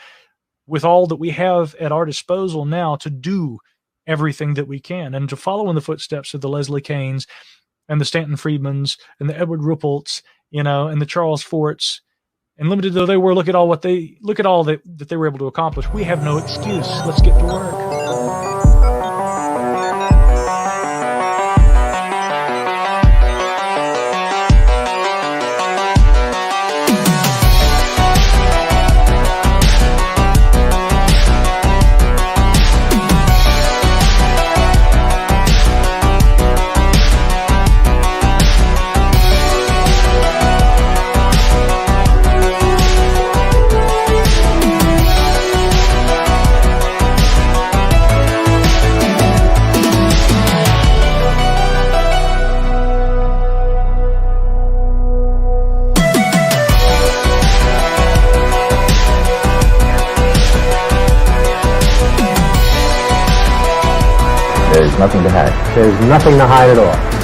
with all that we have at our disposal now, to do everything that we can and to follow in the footsteps of the Leslie Kanes and the Stanton Friedmans and the Edward Ruppelts, and the Charles Forts. And limited though they were, look at all that they were able to accomplish. We have no excuse. Let's get to work. There's nothing to hide. There's nothing to hide at all.